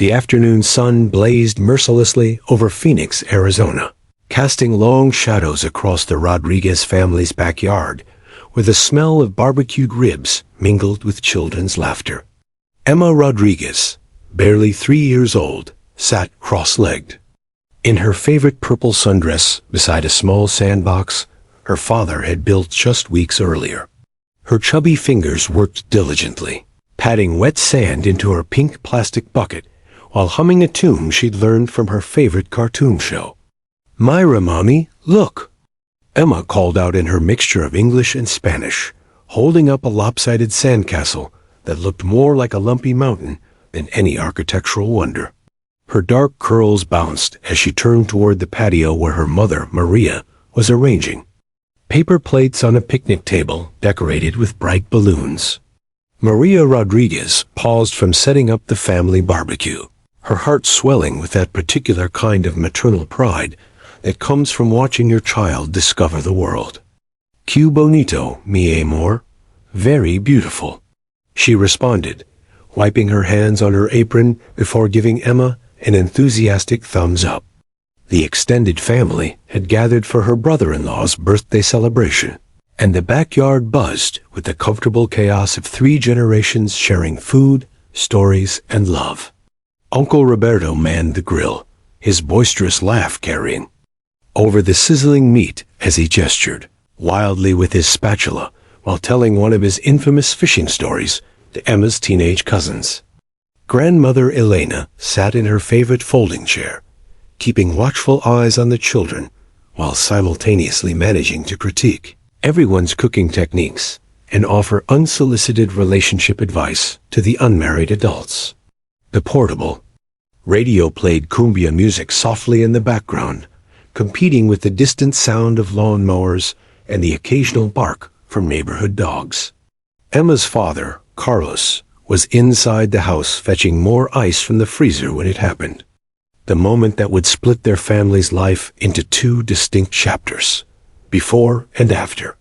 The afternoon sun blazed mercilessly over Phoenix, Arizona, casting long shadows across the Rodriguez family's backyard, where the smell of barbecued ribs mingled with children's laughter. Emma Rodriguez, barely 3 years old, sat cross-legged. In her favorite purple sundress beside a small sandbox her father had built just weeks earlier. Her chubby fingers worked diligently, patting wet sand into her pink plastic bucket while humming a tune she'd learned from her favorite cartoon show. "Myra, Mommy, look!" Emma called out in her mixture of English and Spanish, holding up a lopsided sandcastle that looked more like a lumpy mountain than any architectural wonder. Her dark curls bounced as she turned toward the patio where her mother, Maria, was arranging paper plates on a picnic table decorated with bright balloons. Maria Rodriguez paused from setting up the family barbecue, her heart swelling with that particular kind of maternal pride that comes from watching your child discover the world. "Que bonito, mi amor. Very beautiful," she responded, wiping her hands on her apron before giving Emma an enthusiastic thumbs up. The extended family had gathered for her brother-in-law's birthday celebration, and the backyard buzzed with the comfortable chaos of 3 generations sharing food, stories, and love. Uncle Roberto manned the grill, his boisterous laugh carrying over the sizzling meat as he gestured wildly with his spatula while telling one of his infamous fishing stories to Emma's teenage cousins. Grandmother Elena sat in her favorite folding chair, keeping watchful eyes on the children while simultaneously managing to critique everyone's cooking techniques and offer unsolicited relationship advice to the unmarried adults. The portable radio played cumbia music softly in the background, competing with the distant sound of lawn mowers and the occasional bark from neighborhood dogs. Emma's father, Carlos, was inside the house fetching more ice from the freezer when it happened. The moment that would split their family's life into 2 distinct chapters, before and after.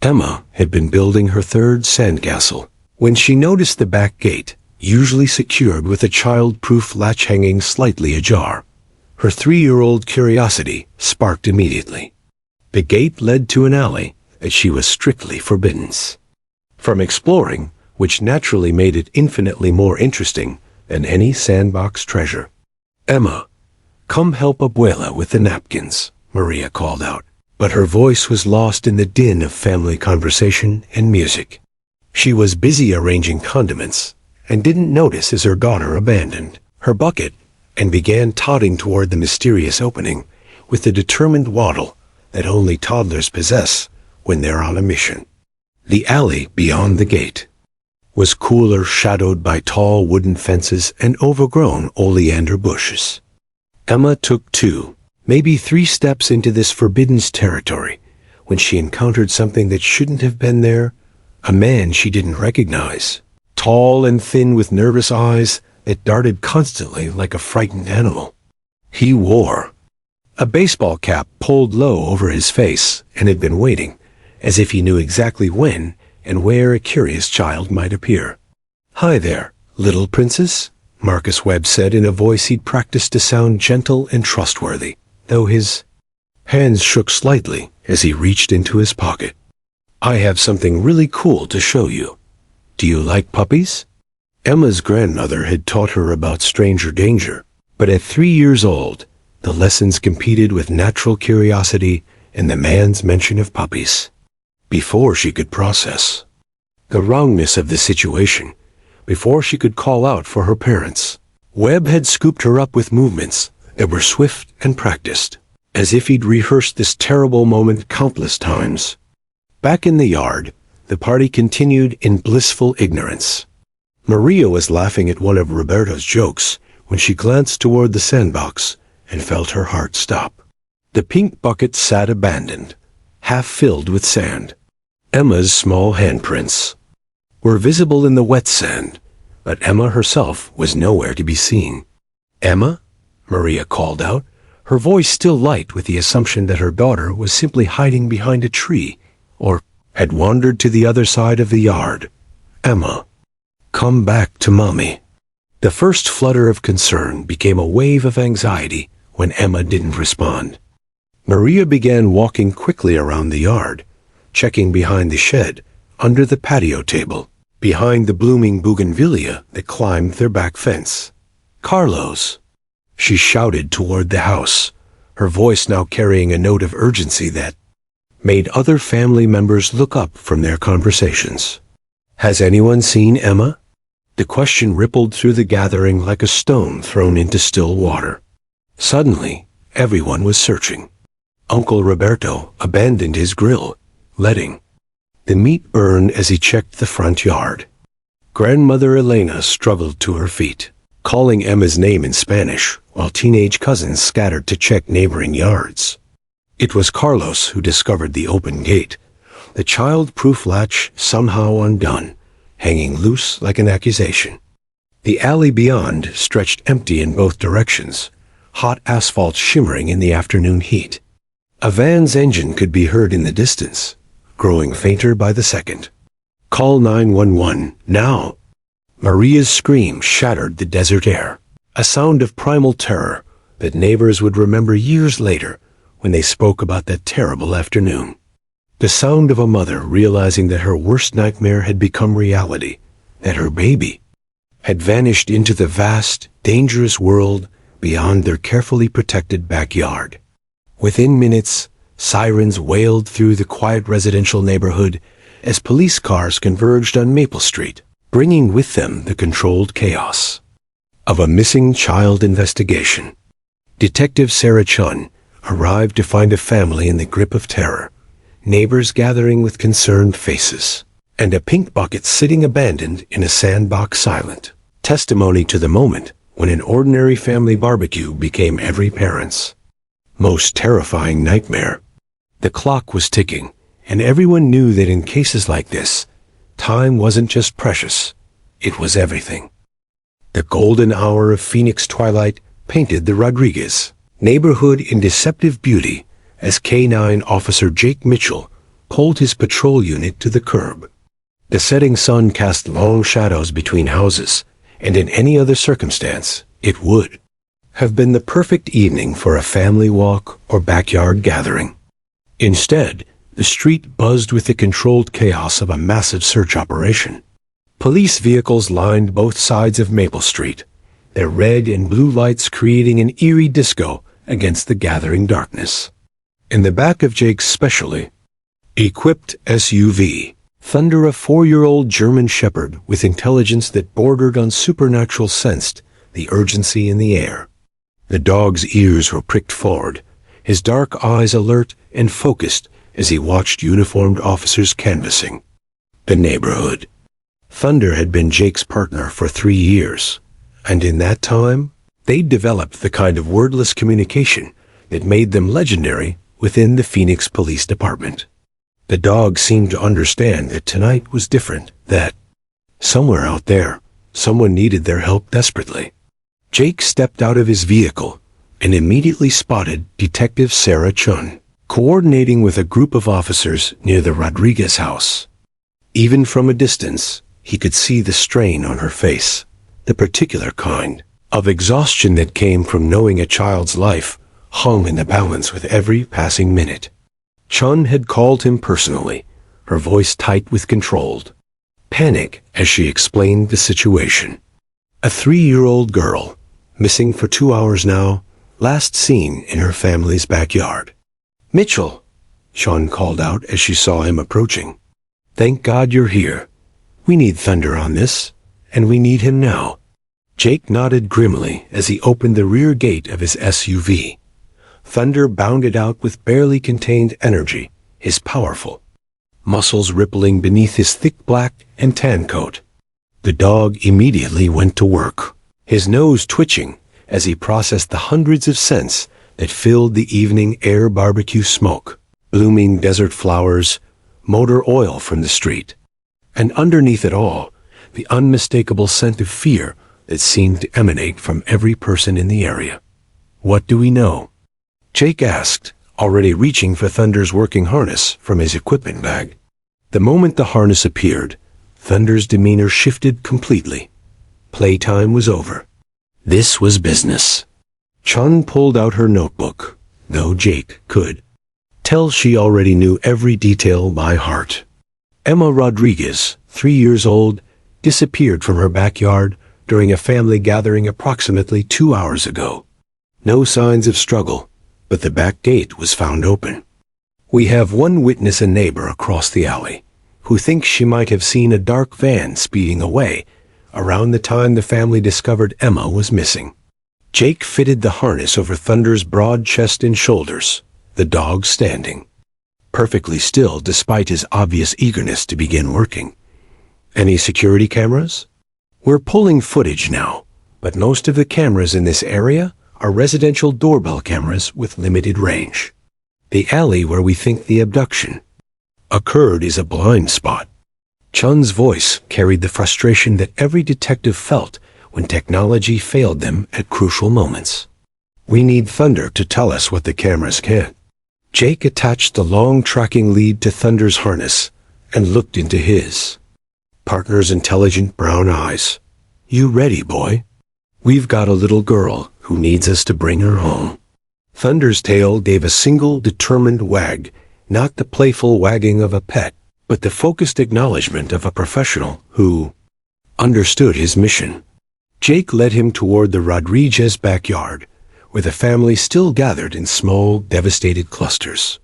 Emma had been building her 3rd sandcastle when she noticed the back gate, usually secured with a child-proof latch hanging slightly ajar. Her 3-year-old curiosity sparked immediately. The gate led to an alley that she was strictly forbidden from exploring, which naturally made it infinitely more interesting than any sandbox treasure. "Emma, come help Abuela with the napkins," Maria called out, but her voice was lost in the din of family conversation and music. She was busy arranging condiments and didn't notice as her daughter abandoned her bucket and began toddling toward the mysterious opening with the determined waddle that only toddlers possess when they're on a mission. The alley beyond the gate was cooler, shadowed by tall wooden fences and overgrown oleander bushes. Emma took 2, maybe 3 steps into this forbidden territory when she encountered something that shouldn't have been there, a man she didn't recognize, tall and thin with nervous eyes that darted constantly like a frightened animal. He wore a baseball cap pulled low over his face and had been waiting, as if he knew exactly when and where a curious child might appear. "Hi there, little princess," Marcus Webb said in a voice he'd practiced to sound gentle and trustworthy, though his hands shook slightly as he reached into his pocket. "I have something really cool to show you. Do you like puppies?" Emma's grandmother had taught her about stranger danger, but at 3 years old, the lessons competed with natural curiosity and the man's mention of puppies. Before she could process the wrongness of the situation, before she could call out for her parents, Webb had scooped her up with movements that were swift and practiced, as if he'd rehearsed this terrible moment countless times. Back in the yard, the party continued in blissful ignorance. Maria was laughing at one of Roberto's jokes when she glanced toward the sandbox and felt her heart stop. The pink bucket sat abandoned, half filled with sand. Emma's small handprints were visible in the wet sand, but Emma herself was nowhere to be seen. "Emma?" Maria called out, her voice still light with the assumption that her daughter was simply hiding behind a tree or had wandered to the other side of the yard. "Emma, come back to Mommy." The first flutter of concern became a wave of anxiety when Emma didn't respond. Maria began walking quickly around the yard, checking behind the shed, under the patio table, behind the blooming bougainvillea that climbed their back fence. "Carlos!" She shouted toward the house, her voice now carrying a note of urgency that made other family members look up from their conversations. "Has anyone seen Emma?" The question rippled through the gathering like a stone thrown into still water. Suddenly, everyone was searching. Uncle Roberto abandoned his grill, letting the meat burn as he checked the front yard. Grandmother Elena struggled to her feet, calling Emma's name in Spanish, while teenage cousins scattered to check neighboring yards. It was Carlos who discovered the open gate, the child-proof latch somehow undone, hanging loose like an accusation. The alley beyond stretched empty in both directions, hot asphalt shimmering in the afternoon heat. A van's engine could be heard in the distance, growing fainter by the second. "Call 911, now!" Maria's scream shattered the desert air, a sound of primal terror that neighbors would remember years later when they spoke about that terrible afternoon. The sound of a mother realizing that her worst nightmare had become reality, that her baby had vanished into the vast, dangerous world beyond their carefully protected backyard. Within minutes, sirens wailed through the quiet residential neighborhood as police cars converged on Maple Street, bringing with them the controlled chaos of a missing child investigation. Detective Sarah Chun arrived to find a family in the grip of terror, neighbors gathering with concerned faces, and a pink bucket sitting abandoned in a sandbox silent, testimony to the moment when an ordinary family barbecue became every parent's most terrifying nightmare. The clock was ticking, and everyone knew that in cases like this, time wasn't just precious, it was everything. The golden hour of Phoenix twilight painted the Rodriguez neighborhood in deceptive beauty as K-9 Officer Jake Mitchell pulled his patrol unit to the curb. The setting sun cast long shadows between houses, and in any other circumstance, it would have been the perfect evening for a family walk or backyard gathering. Instead, the street buzzed with the controlled chaos of a massive search operation. Police vehicles lined both sides of Maple Street, their red and blue lights creating an eerie disco against the gathering darkness. In the back of Jake's specially equipped SUV, Thunder, a 4-year-old German shepherd with intelligence that bordered on supernatural, sensed the urgency in the air. The dog's ears were pricked forward, his dark eyes alert and focused as he watched uniformed officers canvassing the neighborhood. Thunder had been Jake's partner for 3 years, and in that time, they'd developed the kind of wordless communication that made them legendary within the Phoenix Police Department. The dog seemed to understand that tonight was different, that somewhere out there, someone needed their help desperately. Jake stepped out of his vehicle and immediately spotted Detective Sarah Chun, coordinating with a group of officers near the Rodriguez house. Even from a distance, he could see the strain on her face, the particular kind of exhaustion that came from knowing a child's life hung in the balance with every passing minute. Chun had called him personally, her voice tight with controlled panic as she explained the situation. A 3-year-old girl, missing for 2 hours now, last seen in her family's backyard. "Mitchell," Chun called out as she saw him approaching. "Thank God you're here. We need Thunder on this, and we need him now." Jake nodded grimly as he opened the rear gate of his SUV. Thunder bounded out with barely contained energy, his powerful muscles rippling beneath his thick black and tan coat. The dog immediately went to work, his nose twitching as he processed the hundreds of scents that filled the evening air: barbecue smoke, blooming desert flowers, motor oil from the street, and underneath it all, the unmistakable scent of fear that seemed to emanate from every person in the area. "What do we know?" Jake asked, already reaching for Thunder's working harness from his equipment bag. The moment the harness appeared, Thunder's demeanor shifted completely. Playtime was over. This was business. Chun pulled out her notebook, though Jake could tell she already knew every detail by heart. Emma Rodriguez, 3 years old, disappeared from her backyard during a family gathering approximately 2 hours ago. No signs of struggle, but the back gate was found open. We have one witness, a neighbor across the alley, who thinks she might have seen a dark van speeding away around the time the family discovered Emma was missing. Jake fitted the harness over Thunder's broad chest and shoulders, the dog standing perfectly still despite his obvious eagerness to begin working. Any security cameras? We're pulling footage now, but most of the cameras in this area are residential doorbell cameras with limited range. The alley where we think the abduction occurred is a blind spot. Chun's voice carried the frustration that every detective felt when technology failed them at crucial moments. We need Thunder to tell us what the cameras can't. Jake attached the long tracking lead to Thunder's harness and looked into his partner's intelligent brown eyes. You ready, boy? We've got a little girl who needs us to bring her home. Thunder's tail gave a single determined wag, not the playful wagging of a pet, but the focused acknowledgement of a professional who understood his mission. Jake led him toward the Rodriguez backyard, where the family still gathered in small, devastated clusters.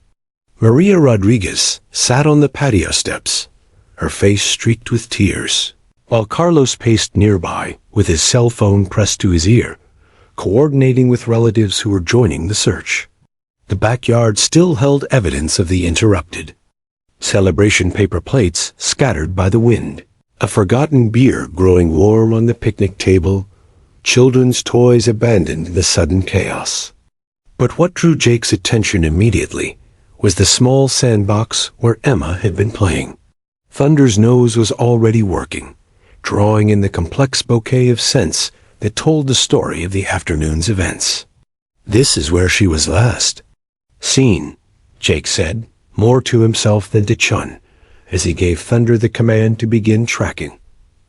Maria Rodriguez sat on the patio steps, her face streaked with tears, while Carlos paced nearby with his cell phone pressed to his ear, coordinating with relatives who were joining the search. The backyard still held evidence of the interrupted celebration paper plates scattered by the wind, a forgotten beer growing warm on the picnic table, children's toys abandoned in the sudden chaos. But what drew Jake's attention immediately was the small sandbox where Emma had been playing. Thunder's nose was already working, drawing in the complex bouquet of scents that told the story of the afternoon's events. This is where she was last seen, Jake said, more to himself than to Chun, as he gave Thunder the command to begin tracking.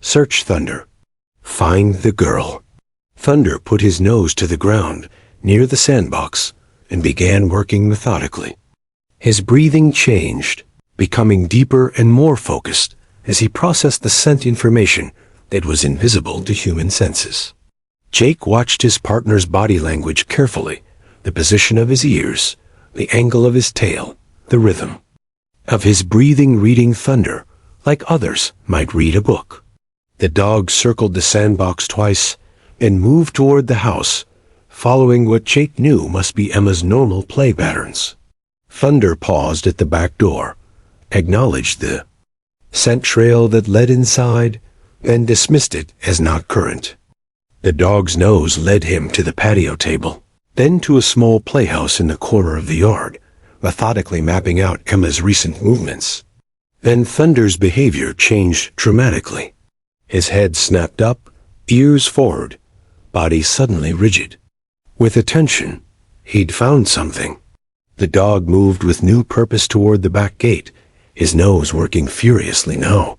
Search, Thunder. Find the girl. Thunder put his nose to the ground near the sandbox and began working methodically. His breathing changed, becoming deeper and more focused as he processed the scent information that was invisible to human senses. Jake watched his partner's body language carefully, the position of his ears, the angle of his tail, the rhythm of his breathing, reading Thunder like others might read a book. The dog circled the sandbox twice and moved toward the house, following what Jake knew must be Emma's normal play patterns. Thunder paused at the back door, acknowledged the scent trail that led inside, and dismissed it as not current. The dog's nose led him to the patio table, then to a small playhouse in the corner of the yard, methodically mapping out Emma's recent movements. Then Thunder's behavior changed dramatically. His head snapped up, ears forward, body suddenly rigid. With attention, he'd found something. The dog moved with new purpose toward the back gate, his nose working furiously now.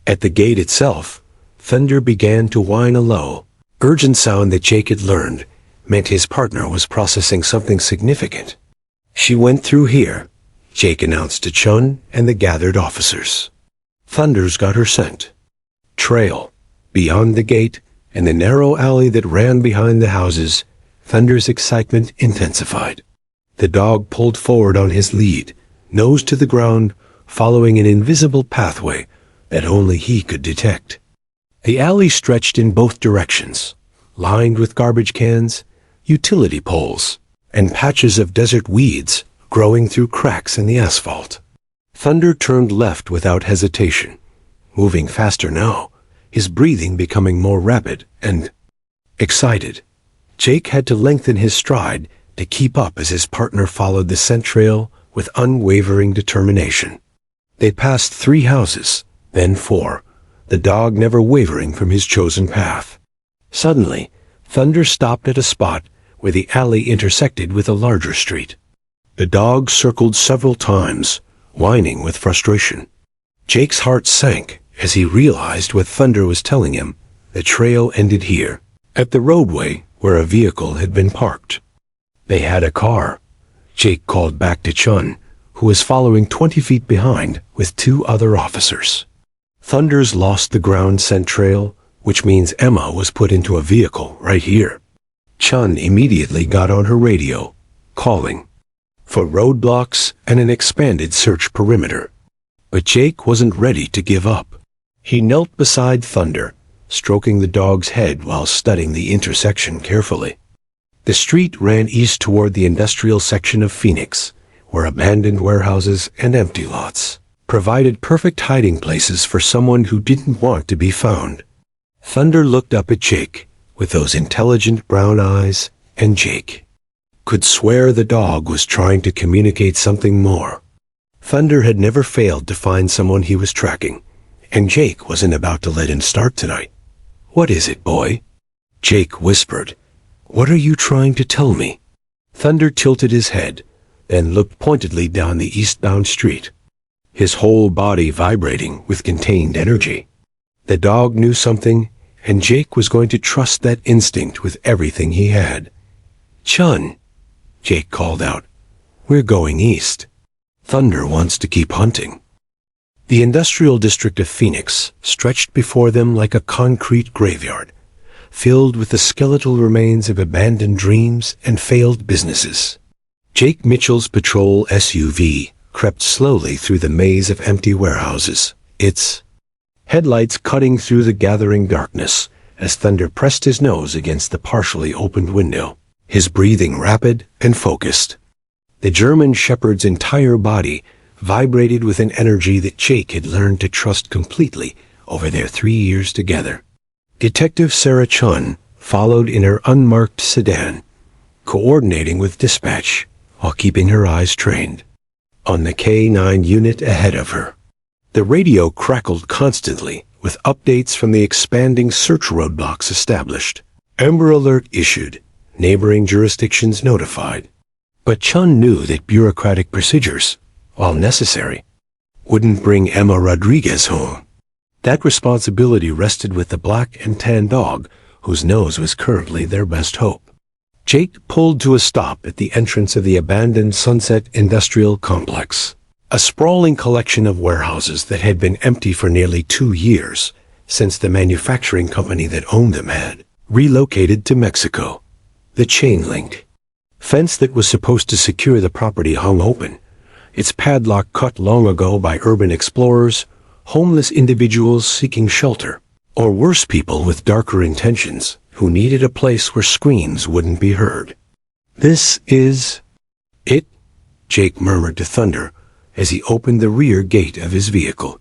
At the gate itself, Thunder began to whine a low, urgent sound that Jake had learned meant his partner was processing something significant. She went through here, Jake announced to Chun and the gathered officers. Thunder's got her scent. Trail. Beyond the gate and the narrow alley that ran behind the houses, Thunder's excitement intensified. The dog pulled forward on his lead, nose to the ground, following an invisible pathway that only he could detect. The alley stretched in both directions, lined with garbage cans, utility poles, and patches of desert weeds growing through cracks in the asphalt. Thunder turned left without hesitation, moving faster now, his breathing becoming more rapid and excited. Jake had to lengthen his stride to keep up as his partner followed the scent trail with unwavering determination. They passed 3 houses, then 4, the dog never wavering from his chosen path. Suddenly, Thunder stopped at a spot where the alley intersected with a larger street. The dog circled several times, whining with frustration. Jake's heart sank as he realized what Thunder was telling him The trail ended here, at the roadway where a vehicle had been parked. They had a car. Jake called back to Chun, who was following 20 feet behind with 2 other officers. Thunder's lost the ground scent trail, which means Emma was put into a vehicle right here. Chun immediately got on her radio, calling for roadblocks and an expanded search perimeter. But Jake wasn't ready to give up. He knelt beside Thunder, stroking the dog's head while studying the intersection carefully. The street ran east toward the industrial section of Phoenix, where abandoned warehouses and empty lots provided perfect hiding places for someone who didn't want to be found. Thunder looked up at Jake with those intelligent brown eyes, and Jake could swear the dog was trying to communicate something more. Thunder had never failed to find someone he was tracking, and Jake wasn't about to let him start tonight. "What is it, boy?" Jake whispered. "What are you trying to tell me?" Thunder tilted his head, then looked pointedly down the eastbound street, his whole body vibrating with contained energy. The dog knew something, and Jake was going to trust that instinct with everything he had. "Chun," Jake called out, "we're going east. Thunder wants to keep hunting." The industrial district of Phoenix stretched before them like a concrete graveyard, filled with the skeletal remains of abandoned dreams and failed businesses. Jake Mitchell's patrol SUV crept slowly through the maze of empty warehouses, its headlights cutting through the gathering darkness as Thunder pressed his nose against the partially opened window, his breathing rapid and focused. The German shepherd's entire body vibrated with an energy that Jake had learned to trust completely over their 3 years together. Detective Sarah Chun followed in her unmarked sedan, coordinating with dispatch while keeping her eyes trained on the K-9 unit ahead of her. The radio crackled constantly with updates from the expanding search roadblocks established. Amber Alert issued, neighboring jurisdictions notified. But Chun knew that bureaucratic procedures, while necessary, wouldn't bring Emma Rodriguez home. That responsibility rested with the black and tan dog, whose nose was currently their best hope. Jake pulled to a stop at the entrance of the abandoned Sunset Industrial Complex, a sprawling collection of warehouses that had been empty for nearly 2 years since the manufacturing company that owned them had relocated to Mexico. The chain link fence that was supposed to secure the property hung open, its padlock cut long ago by urban explorers, homeless individuals seeking shelter, or worse, people with darker intentions who needed a place where screams wouldn't be heard. "This is it," Jake murmured to Thunder as he opened the rear gate of his vehicle.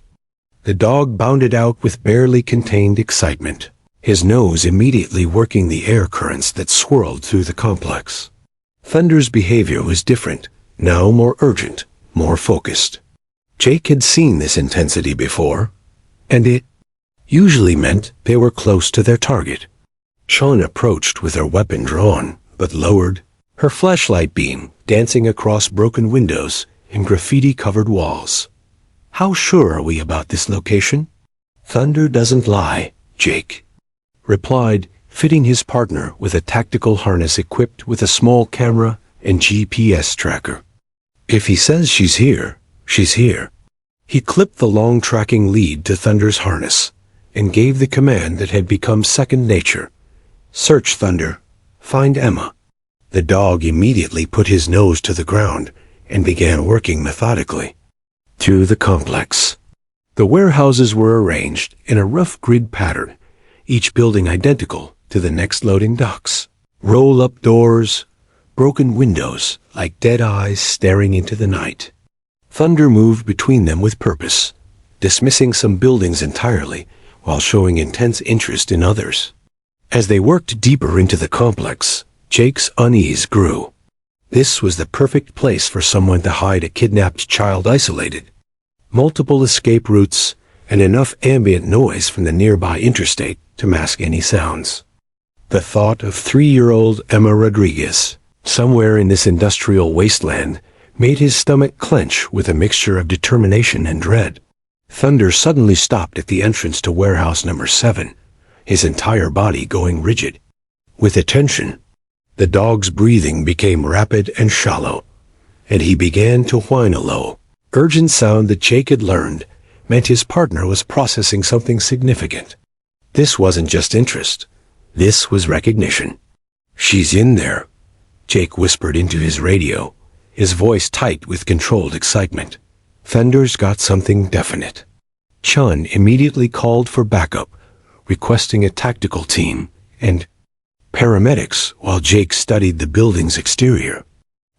The dog bounded out with barely contained excitement, his nose immediately working the air currents that swirled through the complex. Thunder's behavior was different, now more urgent, more focused. Jake had seen this intensity before, and it usually meant they were close to their target. Chun approached with her weapon drawn, but lowered, her flashlight beam dancing across broken windows and graffiti-covered walls. "How sure are we about this location?" "Thunder doesn't lie," Jake replied, fitting his partner with a tactical harness equipped with a small camera and GPS tracker. "If he says she's here, she's here." He clipped the long tracking lead to Thunder's harness and gave the command that had become second nature. "Search, Thunder. Find Emma." The dog immediately put his nose to the ground and began working methodically through the complex. The warehouses were arranged in a rough grid pattern, each building identical to the next loading docks. Roll-up doors, broken windows like dead eyes staring into the night. Thunder moved between them with purpose, dismissing some buildings entirely while showing intense interest in others. As they worked deeper into the complex, Jake's unease grew. This was the perfect place for someone to hide a kidnapped child isolated. Multiple escape routes and enough ambient noise from the nearby interstate to mask any sounds. The thought of 3-year-old Emma Rodriguez, somewhere in this industrial wasteland, made his stomach clench with a mixture of determination and dread. Thunder suddenly stopped at the entrance to warehouse number 7, his entire body going rigid. With attention, the dog's breathing became rapid and shallow, and he began to whine a low, urgent sound that Jake had learned meant his partner was processing something significant. This wasn't just interest. This was recognition. "She's in there," Jake whispered into his radio, his voice tight with controlled excitement. Thunder's got something definite. Chun immediately called for backup, requesting a tactical team and paramedics while Jake studied the building's exterior.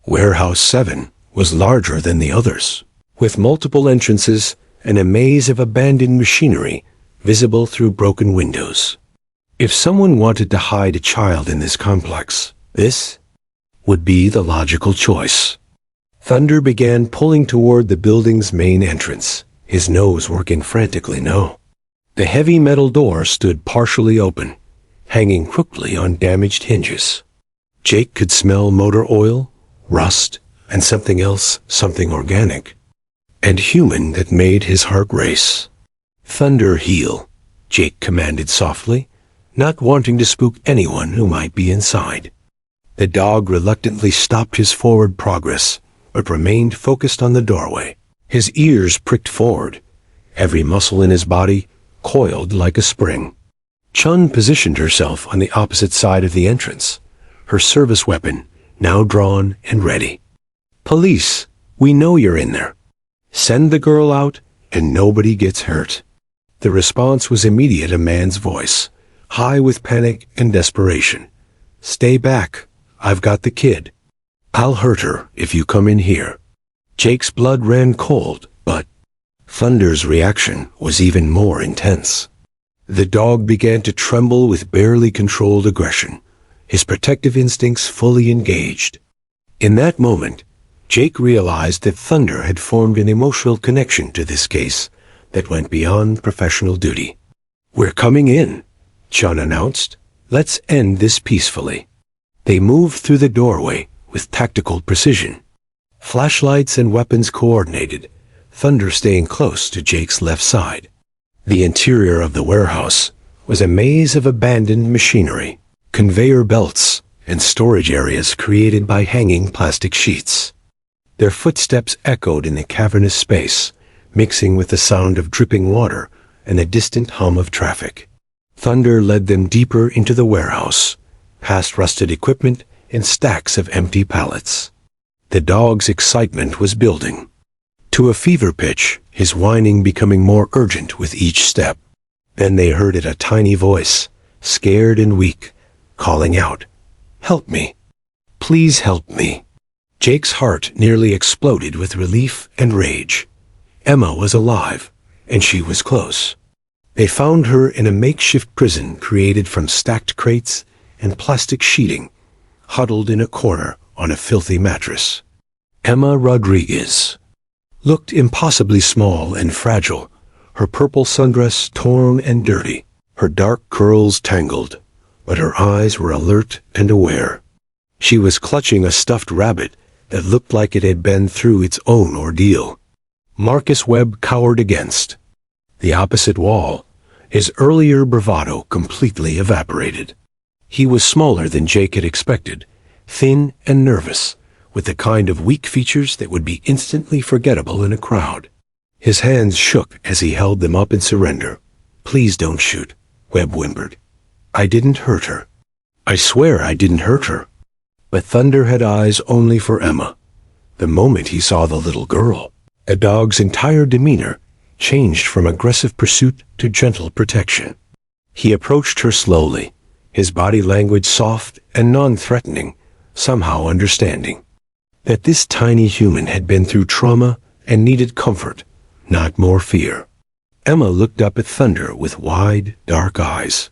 Warehouse 7 was larger than the others, with multiple entrances and a maze of abandoned machinery visible through broken windows. If someone wanted to hide a child in this complex, this would be the logical choice. Thunder began pulling toward the building's main entrance, his nose working frantically no. The heavy metal door stood partially open, hanging crookedly on damaged hinges. Jake could smell motor oil, rust, and something else, something organic and human that made his heart race. "Thunder, heel," Jake commanded softly, not wanting to spook anyone who might be inside. The dog reluctantly stopped his forward progress, but remained focused on the doorway. His ears pricked forward, every muscle in his body coiled like a spring. Chun positioned herself on the opposite side of the entrance, her service weapon now drawn and ready. "Police, we know you're in there. Send the girl out and nobody gets hurt." The response was immediate, a man's voice, high with panic and desperation. "Stay back. I've got the kid. I'll hurt her if you come in here." Jake's blood ran cold, but Thunder's reaction was even more intense. The dog began to tremble with barely controlled aggression, his protective instincts fully engaged. In that moment, Jake realized that Thunder had formed an emotional connection to this case that went beyond professional duty. "We're coming in," Chun announced. "Let's end this peacefully." They moved through the doorway with tactical precision, flashlights and weapons coordinated, Thunder staying close to Jake's left side. The interior of the warehouse was a maze of abandoned machinery, conveyor belts, and storage areas created by hanging plastic sheets. Their footsteps echoed in the cavernous space, mixing with the sound of dripping water and the distant hum of traffic. Thunder led them deeper into the warehouse, past rusted equipment and stacks of empty pallets. The dog's excitement was building. To a fever pitch, his whining becoming more urgent with each step. Then they heard it, a tiny voice, scared and weak, calling out, "Help me. Please help me." Jake's heart nearly exploded with relief and rage. Emma was alive, and she was close. They found her in a makeshift prison created from stacked crates and plastic sheeting, huddled in a corner on a filthy mattress. Emma Rodriguez looked impossibly small and fragile, her purple sundress torn and dirty, her dark curls tangled, but her eyes were alert and aware. She was clutching a stuffed rabbit that looked like it had been through its own ordeal. Marcus Webb cowered against the opposite wall, his earlier bravado completely evaporated. He was smaller than Jake had expected, thin and nervous, with the kind of weak features that would be instantly forgettable in a crowd. His hands shook as he held them up in surrender. "Please don't shoot," Webb whimpered. "I didn't hurt her. I swear I didn't hurt her." But Thunder had eyes only for Emma. The moment he saw the little girl, a dog's entire demeanor changed from aggressive pursuit to gentle protection. He approached her slowly, his body language soft and non-threatening, somehow understanding that this tiny human had been through trauma and needed comfort, not more fear. Emma looked up at Thunder with wide, dark eyes.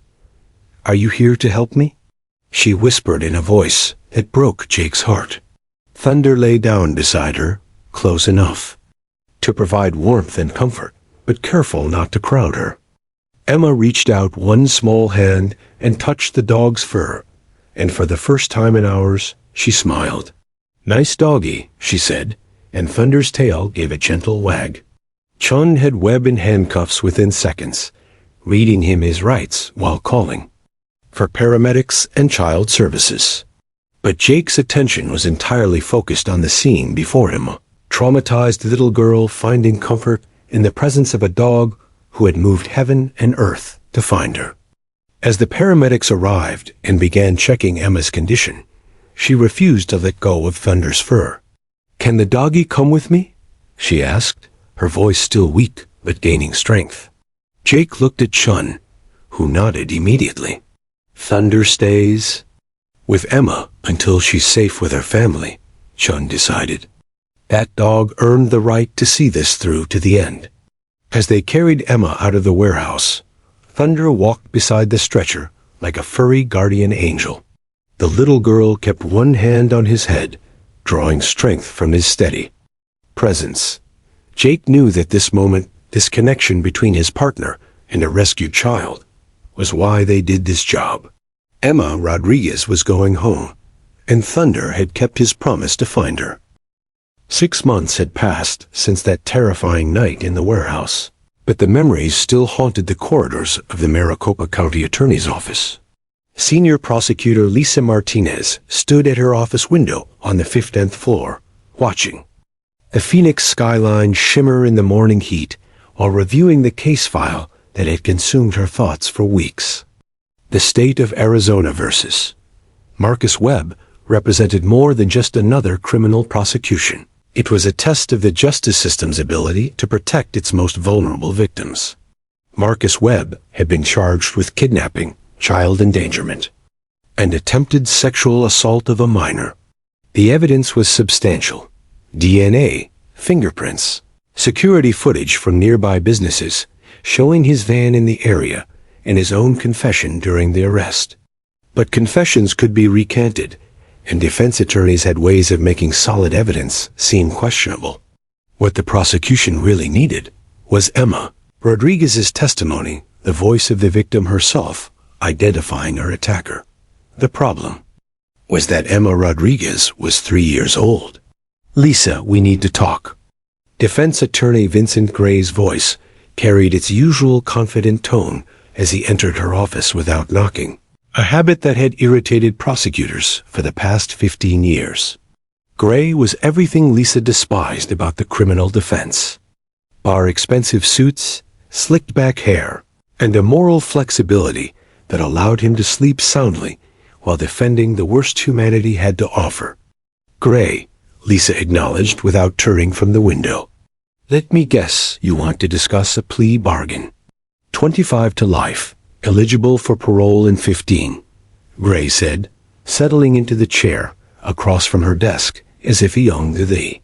"Are you here to help me?" she whispered in a voice that broke Jake's heart. Thunder lay down beside her, close enough to provide warmth and comfort, but careful not to crowd her. Emma reached out one small hand and touched the dog's fur, and for the first time in hours, she smiled. "Nice doggy," she said, and Thunder's tail gave a gentle wag. Chun had Webb in handcuffs within seconds, reading him his rights while calling for paramedics and child services. But Jake's attention was entirely focused on the scene before him, a traumatized little girl finding comfort in the presence of a dog who had moved heaven and earth to find her. As the paramedics arrived and began checking Emma's condition, she refused to let go of Thunder's fur. "Can the doggy come with me?" she asked, her voice still weak but gaining strength. Jake looked at Chun, who nodded immediately. "Thunder stays with Emma until she's safe with her family," Chun decided. That dog earned the right to see this through to the end. As they carried Emma out of the warehouse, Thunder walked beside the stretcher like a furry guardian angel. The little girl kept one hand on his head, drawing strength from his steady presence. Jake knew that this moment, this connection between his partner and a rescued child, was why they did this job. Emma Rodriguez was going home, and Thunder had kept his promise to find her. 6 months had passed since that terrifying night in the warehouse, but the memories still haunted the corridors of the Maricopa County Attorney's office. Senior Prosecutor Lisa Martinez stood at her office window on the 15th floor, watching the Phoenix skyline shimmer in the morning heat while reviewing the case file that had consumed her thoughts for weeks. The state of Arizona versus Marcus Webb represented more than just another criminal prosecution. It was a test of the justice system's ability to protect its most vulnerable victims. Marcus Webb had been charged with kidnapping, child endangerment, and attempted sexual assault of a minor. The evidence was substantial. DNA, fingerprints, security footage from nearby businesses showing his van in the area, and his own confession during the arrest. But confessions could be recanted, and defense attorneys had ways of making solid evidence seem questionable. What the prosecution really needed was Emma Rodriguez's testimony, the voice of the victim herself, identifying her attacker. The problem was that Emma Rodriguez was 3 years old. "Lisa, we need to talk." Defense attorney Vincent Gray's voice carried its usual confident tone as he entered her office without knocking, a habit that had irritated prosecutors for the past 15 years. Gray was everything Lisa despised about the criminal defense. Bar expensive suits, slicked back hair, and a moral flexibility that allowed him to sleep soundly while defending the worst humanity had to offer. "Gray," Lisa acknowledged without turning from the window. "Let me guess you want to discuss a plea bargain. 25 to life, eligible for parole in 15, Gray said, settling into the chair across from her desk as if he owned the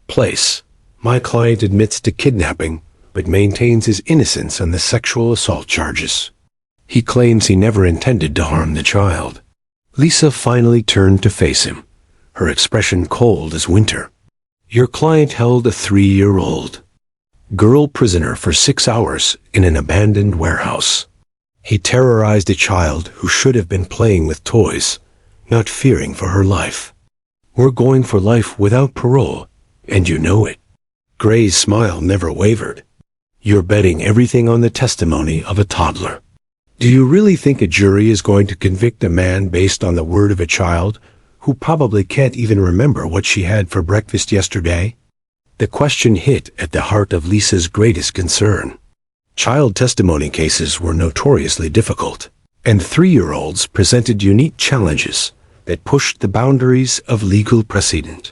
place. "My client admits to kidnapping, but maintains his innocence on the sexual assault charges. He claims he never intended to harm the child." Lisa finally turned to face him, her expression cold as winter. "Your client held a 3-year-old girl prisoner for 6 hours in an abandoned warehouse. He terrorized a child who should have been playing with toys, not fearing for her life. We're going for life without parole, and you know it." Gray's smile never wavered. "You're betting everything on the testimony of a toddler. Do you really think a jury is going to convict a man based on the word of a child who probably can't even remember what she had for breakfast yesterday?" The question hit at the heart of Lisa's greatest concern. Child testimony cases were notoriously difficult, and 3-year-olds presented unique challenges that pushed the boundaries of legal precedent.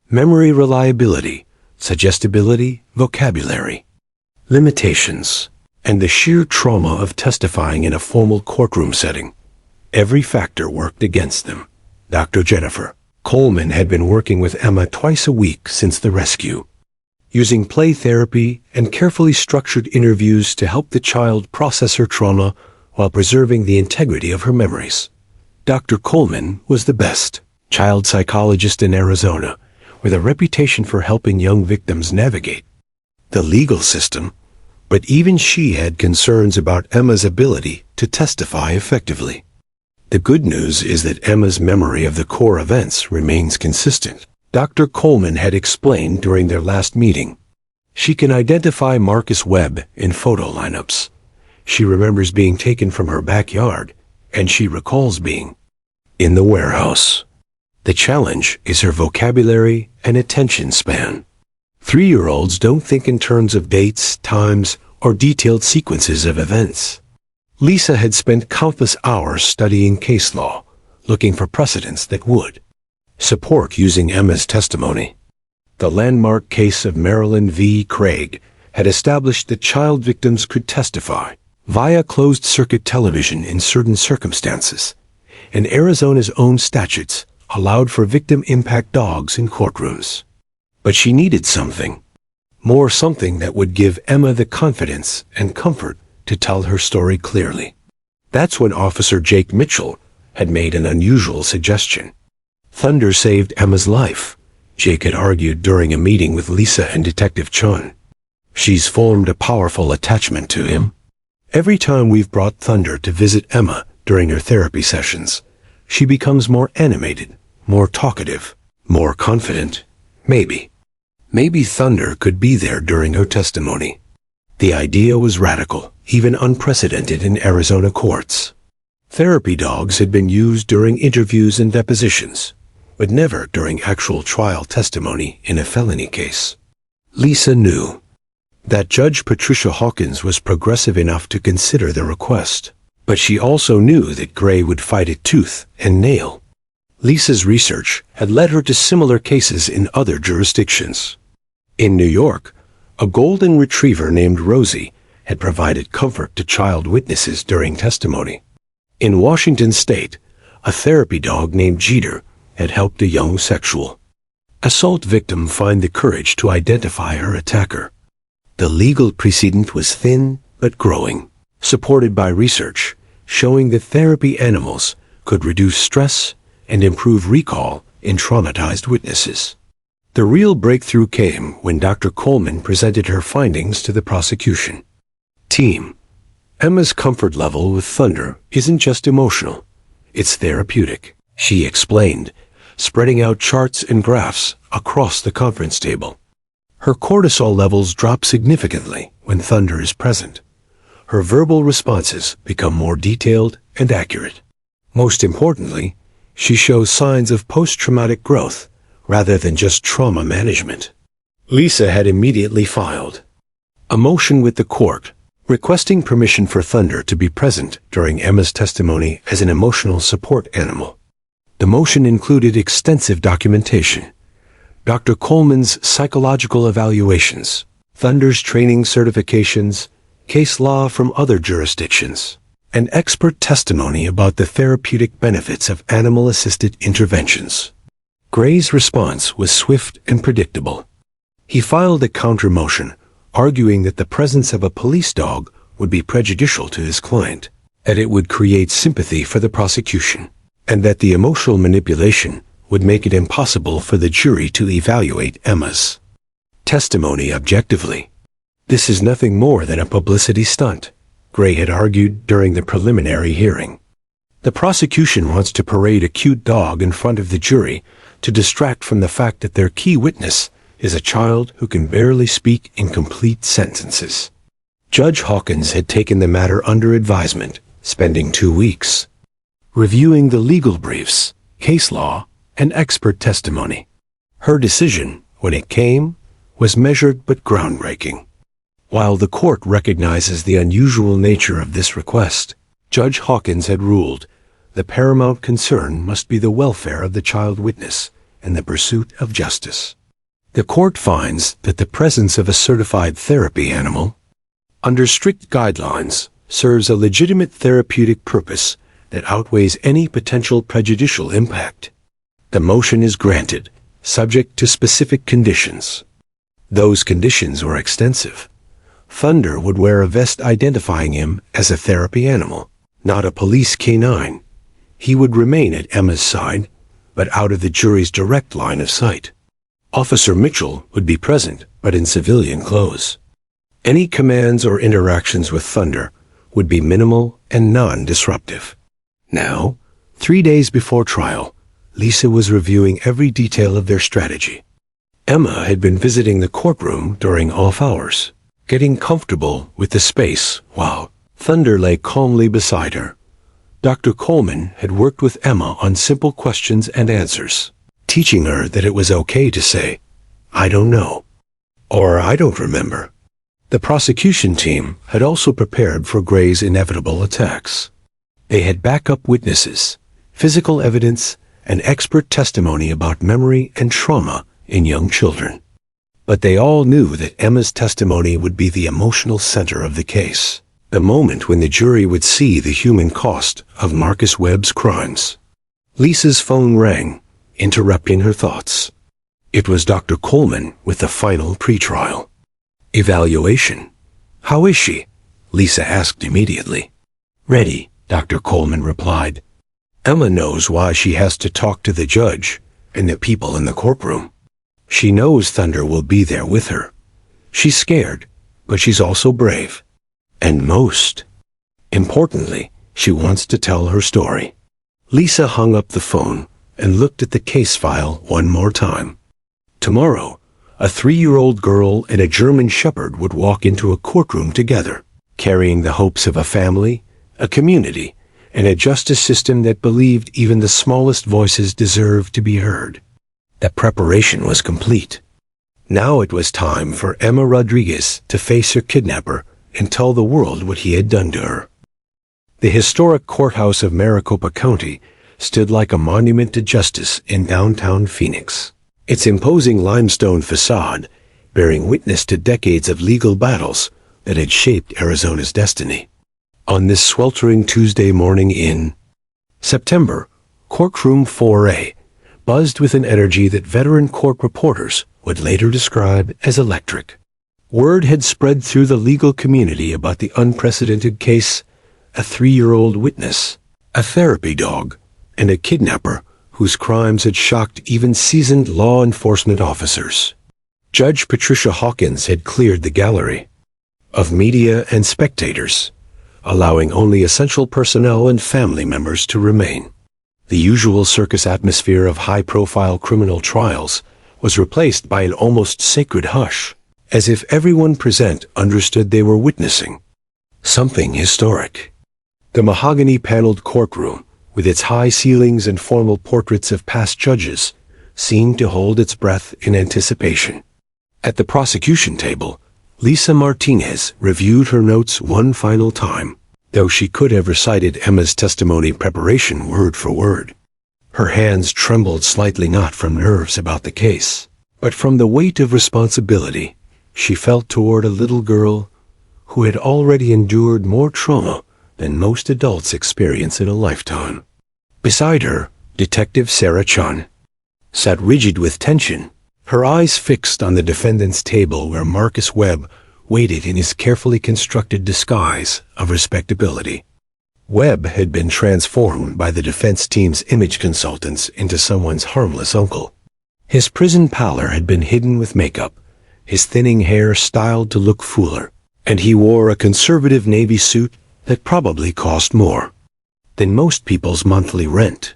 Memory reliability, suggestibility, vocabulary, limitations, and the sheer trauma of testifying in a formal courtroom setting. Every factor worked against them. Dr. Jennifer Coleman had been working with Emma twice a week since the rescue, using play therapy and carefully structured interviews to help the child process her trauma while preserving the integrity of her memories. Dr. Coleman was the best child psychologist in Arizona, with a reputation for helping young victims navigate the legal system, but even she had concerns about Emma's ability to testify effectively. The good news is that Emma's memory of the core events remains consistent. Dr. Coleman had explained during their last meeting. She can identify Marcus Webb in photo lineups. She remembers being taken from her backyard, and she recalls being in the warehouse. The challenge is her vocabulary and attention span. 3-year-olds don't think in terms of dates, times, or detailed sequences of events. Lisa had spent countless hours studying case law, looking for precedents that would support using Emma's testimony. The landmark case of Marilyn v. Craig had established that child victims could testify via closed-circuit television in certain circumstances, and Arizona's own statutes allowed for victim impact dogs in courtrooms. But she needed something that would give Emma the confidence and comfort to tell her story clearly. That's when Officer Jake Mitchell had made an unusual suggestion. Thunder saved Emma's life, Jake had argued during a meeting with Lisa and Detective Chun. She's formed a powerful attachment to him. Every time we've brought Thunder to visit Emma during her therapy sessions, she becomes more animated, more talkative, more confident. Maybe Thunder could be there during her testimony. The idea was radical, even unprecedented in Arizona courts. Therapy dogs had been used during interviews and depositions, but never during actual trial testimony in a felony case. Lisa knew that Judge Patricia Hawkins was progressive enough to consider the request, but she also knew that Gray would fight it tooth and nail. Lisa's research had led her to similar cases in other jurisdictions. In New York, a golden retriever named Rosie had provided comfort to child witnesses during testimony. In Washington state, a therapy dog named Jeter had helped a young sexual assault victim find the courage to identify her attacker. The legal precedent was thin but growing, supported by research showing that therapy animals could reduce stress and improve recall in traumatized witnesses. The real breakthrough came when Dr. Coleman presented her findings to the prosecution team. Emma's comfort level with Thunder isn't just emotional, it's therapeutic, she explained, spreading out charts and graphs across the conference table. Her cortisol levels drop significantly when Thunder is present. Her verbal responses become more detailed and accurate. Most importantly, she shows signs of post-traumatic growth rather than just trauma management. Lisa had immediately filed a motion with the court requesting permission for Thunder to be present during Emma's testimony as an emotional support animal. The motion included extensive documentation, Dr. Coleman's psychological evaluations, Thunder's training certifications, case law from other jurisdictions, and expert testimony about the therapeutic benefits of animal-assisted interventions. Gray's response was swift and predictable. He filed a counter-motion, arguing that the presence of a police dog would be prejudicial to his client, that it would create sympathy for the prosecution, and that the emotional manipulation would make it impossible for the jury to evaluate Emma's testimony objectively. This is nothing more than a publicity stunt, Gray had argued during the preliminary hearing. The prosecution wants to parade a cute dog in front of the jury to distract from the fact that their key witness is a child who can barely speak in complete sentences. Judge Hawkins had taken the matter under advisement, spending 2 weeks reviewing the legal briefs, case law, and expert testimony. Her decision, when it came, was measured but groundbreaking. While the court recognizes the unusual nature of this request, Judge Hawkins had ruled the paramount concern must be the welfare of the child witness and the pursuit of justice. The court finds that the presence of a certified therapy animal, under strict guidelines, serves a legitimate therapeutic purpose that outweighs any potential prejudicial impact. The motion is granted, subject to specific conditions. Those conditions were extensive. Thunder would wear a vest identifying him as a therapy animal, not a police canine. He would remain at Emma's side, but out of the jury's direct line of sight. Officer Mitchell would be present, but in civilian clothes. Any commands or interactions with Thunder would be minimal and non-disruptive. Now, 3 days before trial, Lisa was reviewing every detail of their strategy. Emma had been visiting the courtroom during off hours, getting comfortable with the space while Thunder lay calmly beside her. Dr. Coleman had worked with Emma on simple questions and answers, teaching her that it was okay to say, "I don't know," or "I don't remember." The prosecution team had also prepared for Gray's inevitable attacks. They had backup witnesses, physical evidence, and expert testimony about memory and trauma in young children. But they all knew that Emma's testimony would be the emotional center of the case, the moment when the jury would see the human cost of Marcus Webb's crimes. Lisa's phone rang, interrupting her thoughts. It was Dr. Coleman with the final pretrial evaluation. "How is she?" Lisa asked immediately. "Ready," Dr. Coleman replied. "Emma knows why she has to talk to the judge and the people in the courtroom. She knows Thunder will be there with her. She's scared, but she's also brave. And most importantly, she wants to tell her story." Lisa hung up the phone and looked at the case file one more time. Tomorrow, a 3-year-old girl and a German shepherd would walk into a courtroom together, carrying the hopes of a family, a community, and a justice system that believed even the smallest voices deserved to be heard. The preparation was complete. Now it was time for Emma Rodriguez to face her kidnapper and tell the world what he had done to her. The historic courthouse of Maricopa County stood like a monument to justice in downtown Phoenix. Its imposing limestone facade bearing witness to decades of legal battles that had shaped Arizona's destiny. On this sweltering Tuesday morning in September, Courtroom 4A buzzed with an energy that veteran court reporters would later describe as electric. Word had spread through the legal community about the unprecedented case: a 3-year-old witness, a therapy dog, and a kidnapper whose crimes had shocked even seasoned law enforcement officers. Judge Patricia Hawkins had cleared the gallery of media and spectators, allowing only essential personnel and family members to remain. The usual circus atmosphere of high-profile criminal trials was replaced by an almost sacred hush, as if everyone present understood they were witnessing something historic. The mahogany-paneled courtroom, with its high ceilings and formal portraits of past judges, seemed to hold its breath in anticipation. At the prosecution table, Lisa Martinez reviewed her notes one final time, though she could have recited Emma's testimony preparation word for word. Her hands trembled slightly, not from nerves about the case, but from the weight of responsibility she felt toward a little girl who had already endured more trauma than most adults experience in a lifetime. Beside her, Detective Sarah Chun sat rigid with tension, her eyes fixed on the defendant's table where Marcus Webb waited in his carefully constructed disguise of respectability. Webb had been transformed by the defense team's image consultants into someone's harmless uncle. His prison pallor had been hidden with makeup, his thinning hair styled to look fuller, and he wore a conservative navy suit that probably cost more than most people's monthly rent.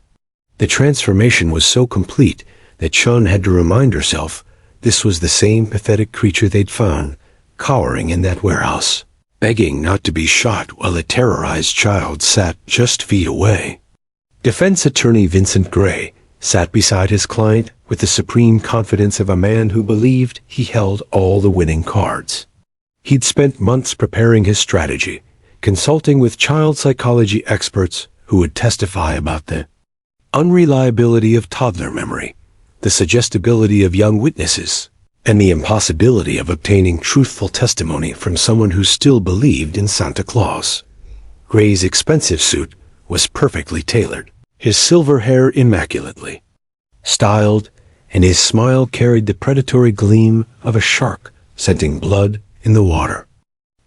The transformation was so complete that Chun had to remind herself this was the same pathetic creature they'd found cowering in that warehouse, begging not to be shot while a terrorized child sat just feet away. Defense attorney Vincent Gray sat beside his client with the supreme confidence of a man who believed he held all the winning cards. He'd spent months preparing his strategy, consulting with child psychology experts who would testify about the unreliability of toddler memory, the suggestibility of young witnesses, and the impossibility of obtaining truthful testimony from someone who still believed in Santa Claus. Gray's expensive suit was perfectly tailored, his silver hair immaculately styled, and his smile carried the predatory gleam of a shark scenting blood in the water.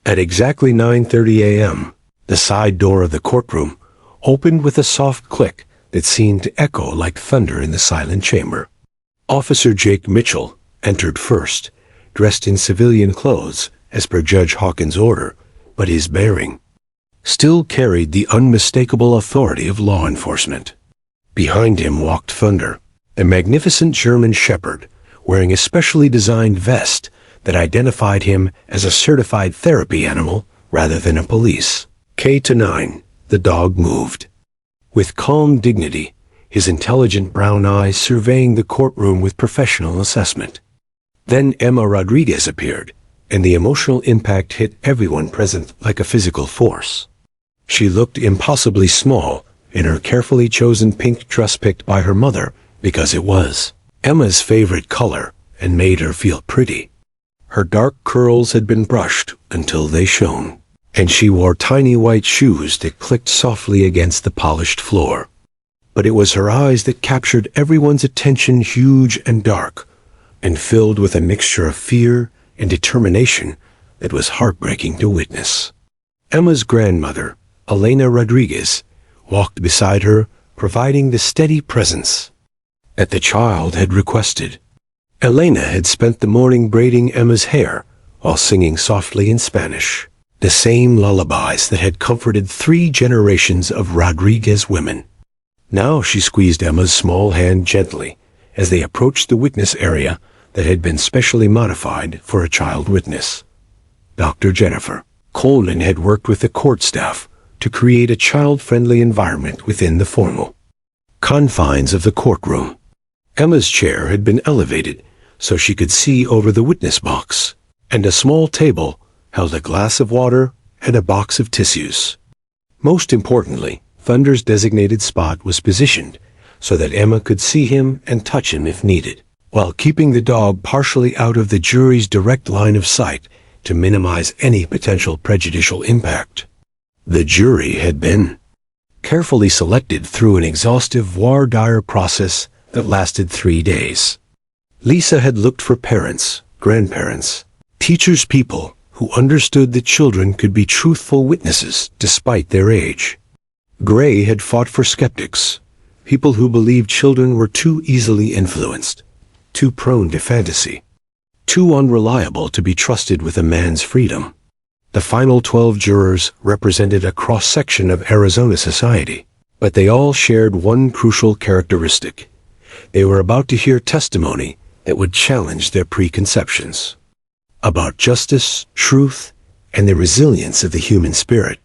At exactly 9:30 a.m., the side door of the courtroom opened with a soft click that seemed to echo like thunder in the silent chamber. Officer Jake Mitchell entered first, dressed in civilian clothes as per Judge Hawkins' order, but his bearing still carried the unmistakable authority of law enforcement. Behind him walked Thunder, a magnificent German shepherd wearing a specially designed vest that identified him as a certified therapy animal rather than a police K-9, the dog moved. With calm dignity, his intelligent brown eyes surveying the courtroom with professional assessment. Then Emma Rodriguez appeared, and the emotional impact hit everyone present like a physical force. She looked impossibly small in her carefully chosen pink dress picked by her mother because it was Emma's favorite color and made her feel pretty. Her dark curls had been brushed until they shone, and she wore tiny white shoes that clicked softly against the polished floor. But it was her eyes that captured everyone's attention, huge and dark, and filled with a mixture of fear and determination that was heartbreaking to witness. Emma's grandmother, Elena Rodriguez, walked beside her, providing the steady presence that the child had requested. Elena had spent the morning braiding Emma's hair while singing softly in Spanish, the same lullabies that had comforted 3 generations of Rodriguez women. Now she squeezed Emma's small hand gently as they approached the witness area that had been specially modified for a child witness. Dr. Jennifer Coleman had worked with the court staff to create a child-friendly environment within the formal confines of the courtroom. Emma's chair had been elevated so she could see over the witness box, and a small table held a glass of water and a box of tissues. Most importantly, Thunder's designated spot was positioned so that Emma could see him and touch him if needed, while keeping the dog partially out of the jury's direct line of sight to minimize any potential prejudicial impact. The jury had been carefully selected through an exhaustive voir dire process that lasted 3 days. Lisa had looked for parents, grandparents, teachers, people who understood that children could be truthful witnesses despite their age. Gray had fought for skeptics, people who believed children were too easily influenced, too prone to fantasy, too unreliable to be trusted with a man's freedom. The final 12 jurors represented a cross-section of Arizona society, but they all shared one crucial characteristic. They were about to hear testimony that would challenge their preconceptions about justice, truth, and the resilience of the human spirit.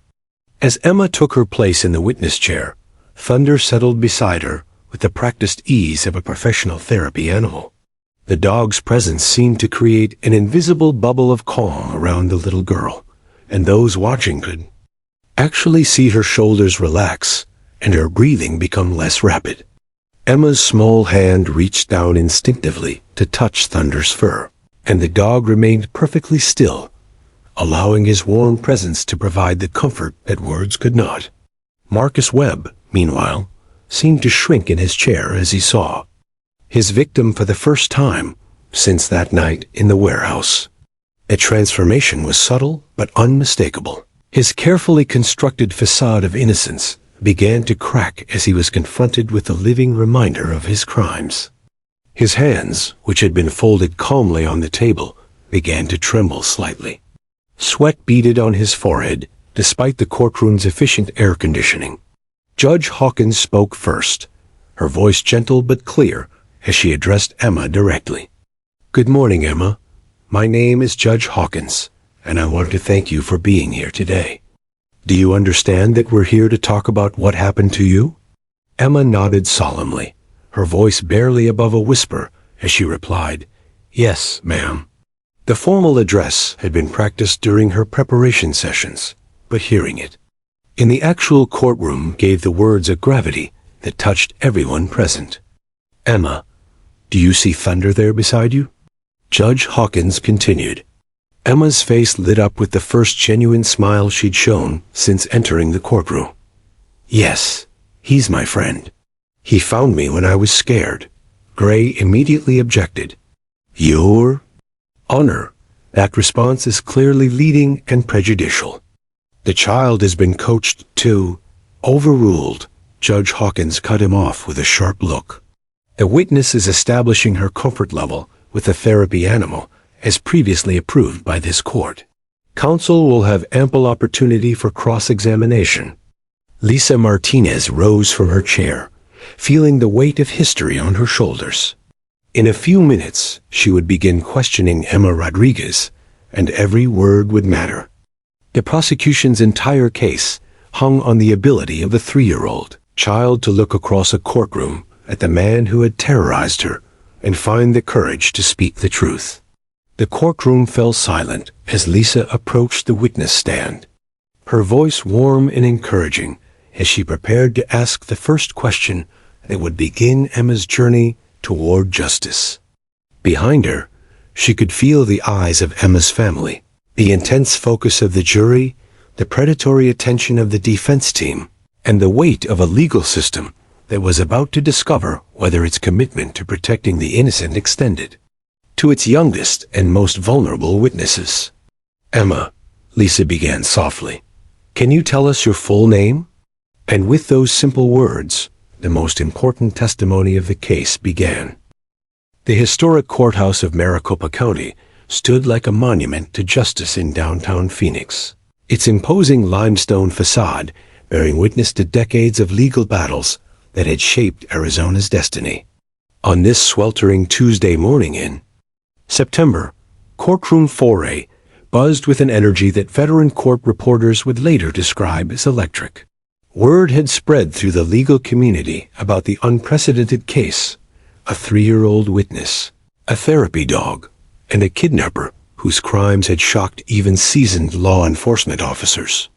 As Emma took her place in the witness chair, Thunder settled beside her with the practiced ease of a professional therapy animal. The dog's presence seemed to create an invisible bubble of calm around the little girl, and those watching could actually see her shoulders relax and her breathing become less rapid. Emma's small hand reached down instinctively to touch Thunder's fur, and the dog remained perfectly still, allowing his warm presence to provide the comfort that words could not. Marcus Webb, meanwhile, seemed to shrink in his chair as he saw his victim for the first time since that night in the warehouse. A transformation was subtle but unmistakable. His carefully constructed facade of innocence began to crack as he was confronted with the living reminder of his crimes. His hands, which had been folded calmly on the table, began to tremble slightly. Sweat beaded on his forehead, despite the courtroom's efficient air conditioning. Judge Hawkins spoke first, her voice gentle but clear as she addressed Emma directly. "Good morning, Emma. My name is Judge Hawkins, and I want to thank you for being here today. Do you understand that we're here to talk about what happened to you?" Emma nodded solemnly, her voice barely above a whisper as she replied, "Yes, ma'am." The formal address had been practiced during her preparation sessions, but hearing it in the actual courtroom gave the words a gravity that touched everyone present. "Emma, do you see Thunder there beside you?" Judge Hawkins continued. Emma's face lit up with the first genuine smile she'd shown since entering the courtroom. "Yes, he's my friend. He found me when I was scared." Gray immediately objected. "Your Honor, that response is clearly leading and prejudicial. The child has been coached to..." "Overruled." Judge Hawkins cut him off with a sharp look. "The witness is establishing her comfort level with the therapy animal, as previously approved by this court. Counsel will have ample opportunity for cross-examination." Lisa Martinez rose from her chair, feeling the weight of history on her shoulders. In a few minutes, she would begin questioning Emma Rodriguez, and every word would matter. The prosecution's entire case hung on the ability of the 3-year-old child to look across a courtroom at the man who had terrorized her and find the courage to speak the truth. The courtroom fell silent as Lisa approached the witness stand, her voice warm and encouraging as she prepared to ask the first question that would begin Emma's journey toward justice. Behind her, she could feel the eyes of Emma's family, the intense focus of the jury, the predatory attention of the defense team, and the weight of a legal system that was about to discover whether its commitment to protecting the innocent extended to its youngest and most vulnerable witnesses. "Emma," Lisa began softly, "can you tell us your full name?" And with those simple words, the most important testimony of the case began. The historic courthouse of Maricopa County stood like a monument to justice in downtown Phoenix, its imposing limestone facade bearing witness to decades of legal battles that had shaped Arizona's destiny. On this sweltering Tuesday morning in September, Courtroom 4A buzzed with an energy that veteran court reporters would later describe as electric. Word had spread through the legal community about the unprecedented case: a 3-year-old witness, a therapy dog, and a kidnapper whose crimes had shocked even seasoned law enforcement officers.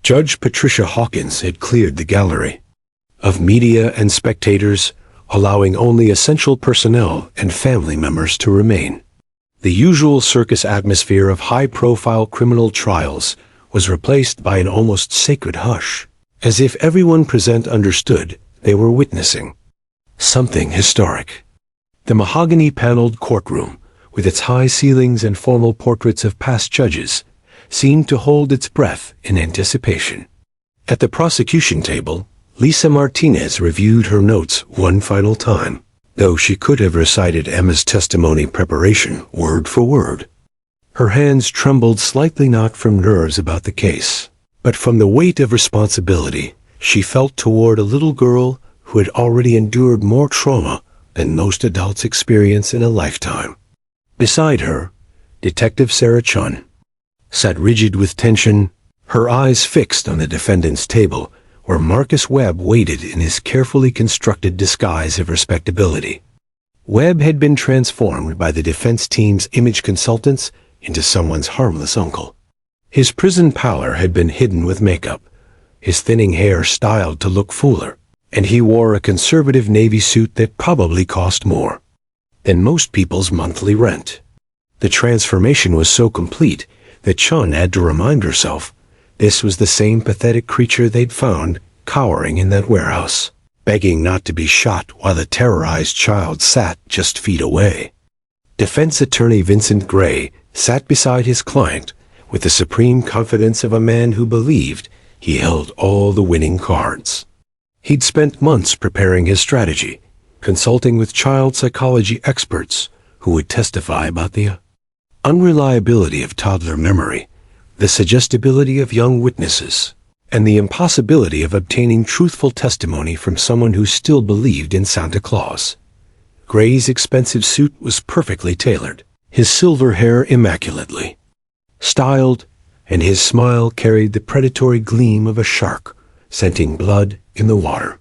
Judge Patricia Hawkins had cleared the gallery of media and spectators, allowing only essential personnel and family members to remain. The usual circus atmosphere of high-profile criminal trials was replaced by an almost sacred hush, as if everyone present understood they were witnessing something historic. The mahogany-paneled courtroom, with its high ceilings and formal portraits of past judges, seemed to hold its breath in anticipation. At the prosecution table, Lisa Martinez reviewed her notes one final time, though she could have recited Emma's testimony preparation word for word. Her hands trembled slightly, not from nerves about the case, but from the weight of responsibility she felt toward a little girl who had already endured more trauma than most adults experience in a lifetime. Beside her, Detective Sarah Chun sat rigid with tension, her eyes fixed on the defendant's table, where Marcus Webb waited in his carefully constructed disguise of respectability. Webb had been transformed by the defense team's image consultants into someone's harmless uncle. His prison pallor had been hidden with makeup, his thinning hair styled to look fuller, and he wore a conservative navy suit that probably cost more than most people's monthly rent. The transformation was so complete that Chun had to remind herself this was the same pathetic creature they'd found cowering in that warehouse, begging not to be shot while the terrorized child sat just feet away. Defense attorney Vincent Gray sat beside his client with the supreme confidence of a man who believed he held all the winning cards. He'd spent months preparing his strategy, consulting with child psychology experts who would testify about the unreliability of toddler memory, the suggestibility of young witnesses, and the impossibility of obtaining truthful testimony from someone who still believed in Santa Claus. Gray's expensive suit was perfectly tailored, his silver hair immaculately styled, and his smile carried the predatory gleam of a shark scenting blood in the water.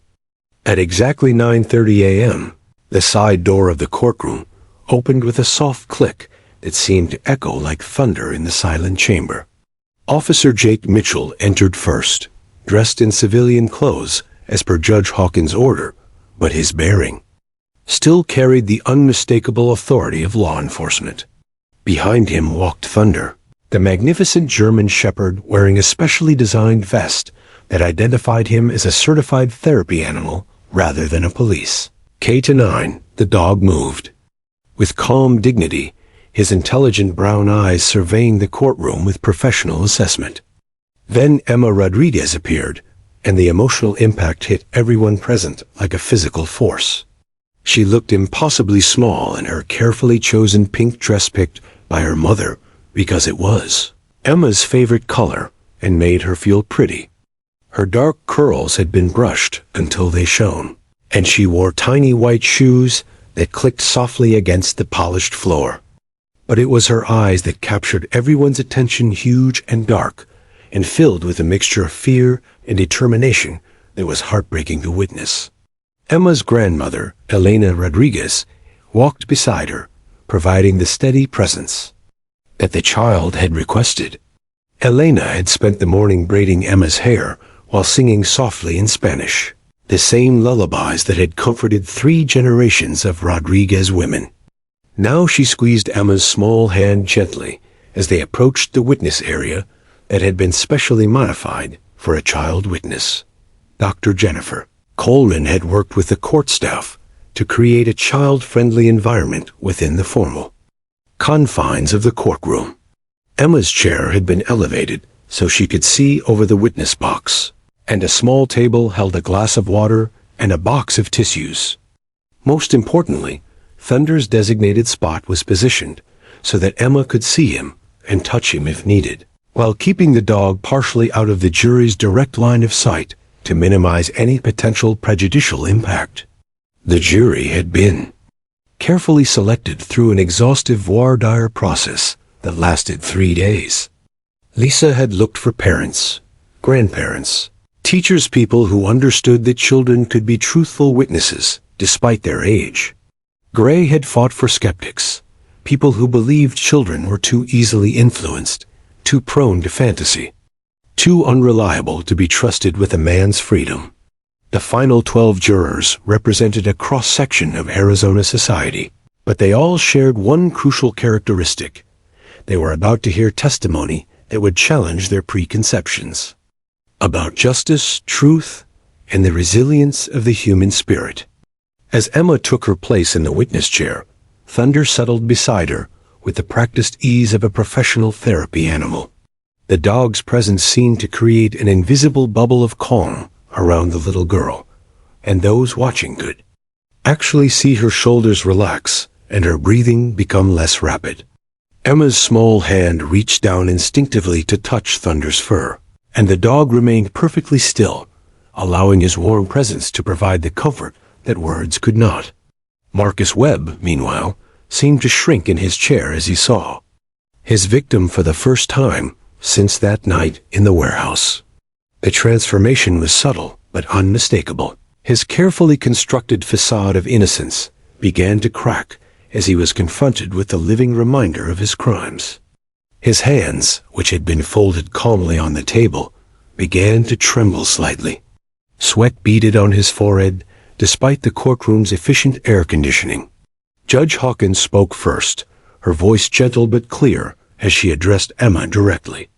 At exactly 9:30 a.m., the side door of the courtroom opened with a soft click that seemed to echo like thunder in the silent chamber. Officer Jake Mitchell entered first, dressed in civilian clothes as per Judge Hawkins' order, but his bearing still carried the unmistakable authority of law enforcement. Behind him walked Thunder, the magnificent German shepherd wearing a specially designed vest that identified him as a certified therapy animal rather than a police. K-9, the dog moved. With calm dignity, his intelligent brown eyes surveying the courtroom with professional assessment. Then Emma Rodriguez appeared, and the emotional impact hit everyone present like a physical force. She looked impossibly small in her carefully chosen pink dress picked by her mother because it was Emma's favorite color and made her feel pretty. Her dark curls had been brushed until they shone, and she wore tiny white shoes that clicked softly against the polished floor. But it was her eyes that captured everyone's attention, huge and dark, and filled with a mixture of fear and determination that was heartbreaking to witness. Emma's grandmother, Elena Rodriguez, walked beside her, providing the steady presence that the child had requested. Elena had spent the morning braiding Emma's hair while singing softly in Spanish, the same lullabies that had comforted 3 generations of Rodriguez women. Now she squeezed Emma's small hand gently as they approached the witness area that had been specially modified for a child witness. Dr. Jennifer Coleman had worked with the court staff to create a child-friendly environment within the formal confines of the courtroom. Emma's chair had been elevated so she could see over the witness box, and a small table held a glass of water and a box of tissues. Most importantly, Thunder's designated spot was positioned so that Emma could see him and touch him if needed, while keeping the dog partially out of the jury's direct line of sight to minimize any potential prejudicial impact. The jury had been carefully selected through an exhaustive voir dire process that lasted 3 days. Lisa had looked for parents, grandparents, teachers, people who understood that children could be truthful witnesses despite their age. Gray had fought for skeptics, people who believed children were too easily influenced, too prone to fantasy, too unreliable to be trusted with a man's freedom. The final 12 jurors represented a cross-section of Arizona society, but they all shared one crucial characteristic. They were about to hear testimony that would challenge their preconceptions about justice, truth, and the resilience of the human spirit. As Emma took her place in the witness chair, Thunder settled beside her with the practiced ease of a professional therapy animal. The dog's presence seemed to create an invisible bubble of calm around the little girl, and those watching could actually see her shoulders relax and her breathing become less rapid. Emma's small hand reached down instinctively to touch Thunder's fur, and the dog remained perfectly still, allowing his warm presence to provide the comfort that words could not. Marcus Webb, meanwhile, seemed to shrink in his chair as he saw his victim for the first time since that night in the warehouse. The transformation was subtle but unmistakable. His carefully constructed facade of innocence began to crack as he was confronted with the living reminder of his crimes. His hands, which had been folded calmly on the table, began to tremble slightly. Sweat beaded on his forehead, despite the courtroom's efficient air conditioning. Judge Hawkins spoke first, her voice gentle but clear as she addressed Emma directly.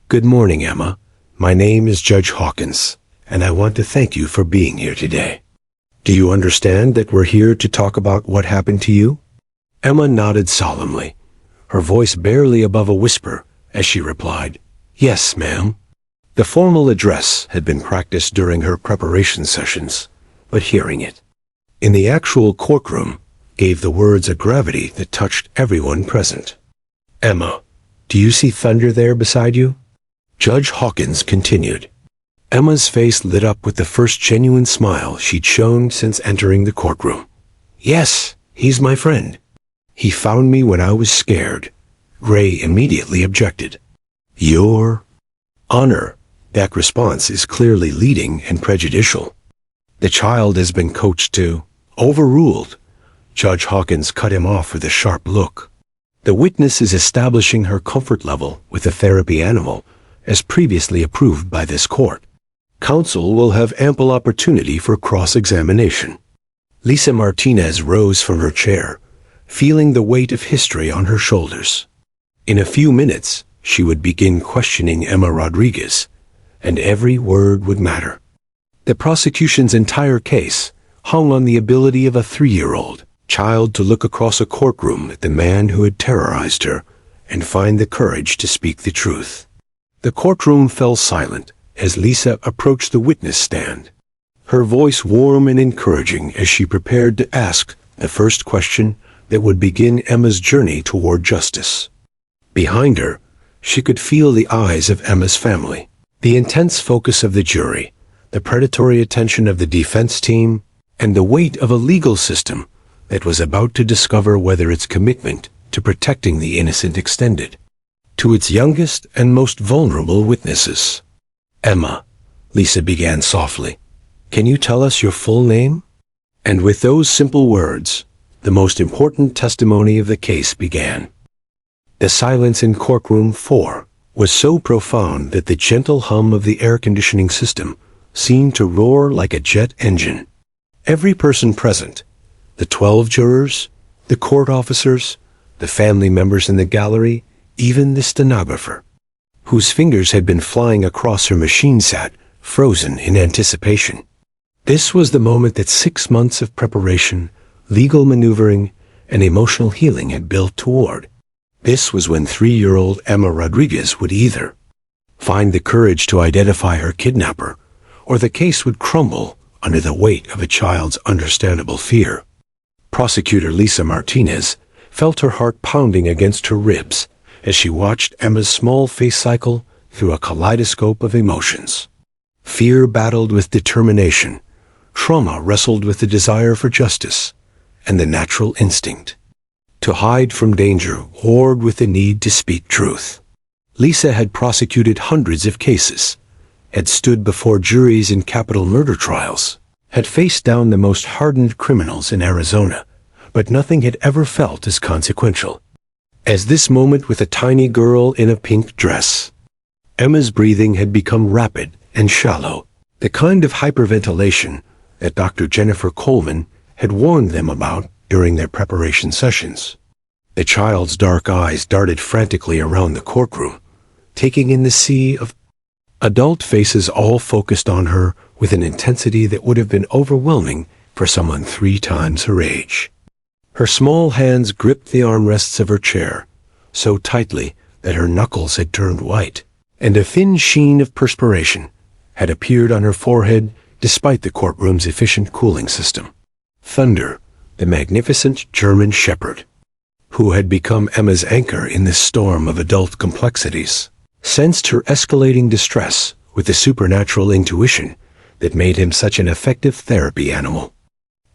"Good morning, Emma. My name is Judge Hawkins, and I want to thank you for being here today. Do you understand that we're here to talk about what happened to you?" Emma nodded solemnly, her voice barely above a whisper as she replied, "Yes, ma'am." The formal address had been practiced during her preparation sessions, but hearing it in the actual courtroom gave the words a gravity that touched everyone present. "Emma, do you see Thunder there beside you?" Judge Hawkins continued. Emma's face lit up with the first genuine smile she'd shown since entering the courtroom. "Yes, he's my friend. He found me when I was scared." Gray immediately objected. "Your Honor, that response is clearly leading and prejudicial. The child has been coached to..." "Overruled." Judge Hawkins cut him off with a sharp look. "The witness is establishing her comfort level with the therapy animal, as previously approved by this court. Counsel will have ample opportunity for cross-examination." Lisa Martinez rose from her chair, feeling the weight of history on her shoulders. In a few minutes, she would begin questioning Emma Rodriguez, and every word would matter. The prosecution's entire case hung on the ability of a 3-year-old child to look across a courtroom at the man who had terrorized her and find the courage to speak the truth. The courtroom fell silent as Lisa approached the witness stand, her voice warm and encouraging as she prepared to ask the first question that would begin Emma's journey toward justice. Behind her, she could feel the eyes of Emma's family, the intense focus of the jury, the predatory attention of the defense team, and the weight of a legal system that was about to discover whether its commitment to protecting the innocent extended to its youngest and most vulnerable witnesses. "Emma," Lisa began softly, "can you tell us your full name?" And with those simple words, the most important testimony of the case began. The silence in courtroom 4 was so profound that the gentle hum of the air conditioning system seemed to roar like a jet engine. Every person present, the 12 jurors, the court officers, the family members in the gallery, even the stenographer, whose fingers had been flying across her machine, sat frozen in anticipation. This was the moment that 6 months of preparation, legal maneuvering, and emotional healing had built toward. This was when 3-year-old Emma Rodriguez would either find the courage to identify her kidnapper, or the case would crumble under the weight of a child's understandable fear. Prosecutor Lisa Martinez felt her heart pounding against her ribs as she watched Emma's small face cycle through a kaleidoscope of emotions. Fear battled with determination, trauma wrestled with the desire for justice, and the natural instinct to hide from danger warred with the need to speak truth. Lisa had prosecuted hundreds of cases, had stood before juries in capital murder trials, had faced down the most hardened criminals in Arizona, but nothing had ever felt as consequential as this moment with a tiny girl in a pink dress. Emma's breathing had become rapid and shallow, the kind of hyperventilation that Dr. Jennifer Coleman had warned them about during their preparation sessions. The child's dark eyes darted frantically around the courtroom, taking in the sea of adult faces all focused on her with an intensity that would have been overwhelming for someone 3 times her age. Her small hands gripped the armrests of her chair, so tightly that her knuckles had turned white, and a thin sheen of perspiration had appeared on her forehead despite the courtroom's efficient cooling system. Thunder, the magnificent German shepherd, who had become Emma's anchor in this storm of adult complexities, sensed her escalating distress with the supernatural intuition that made him such an effective therapy animal.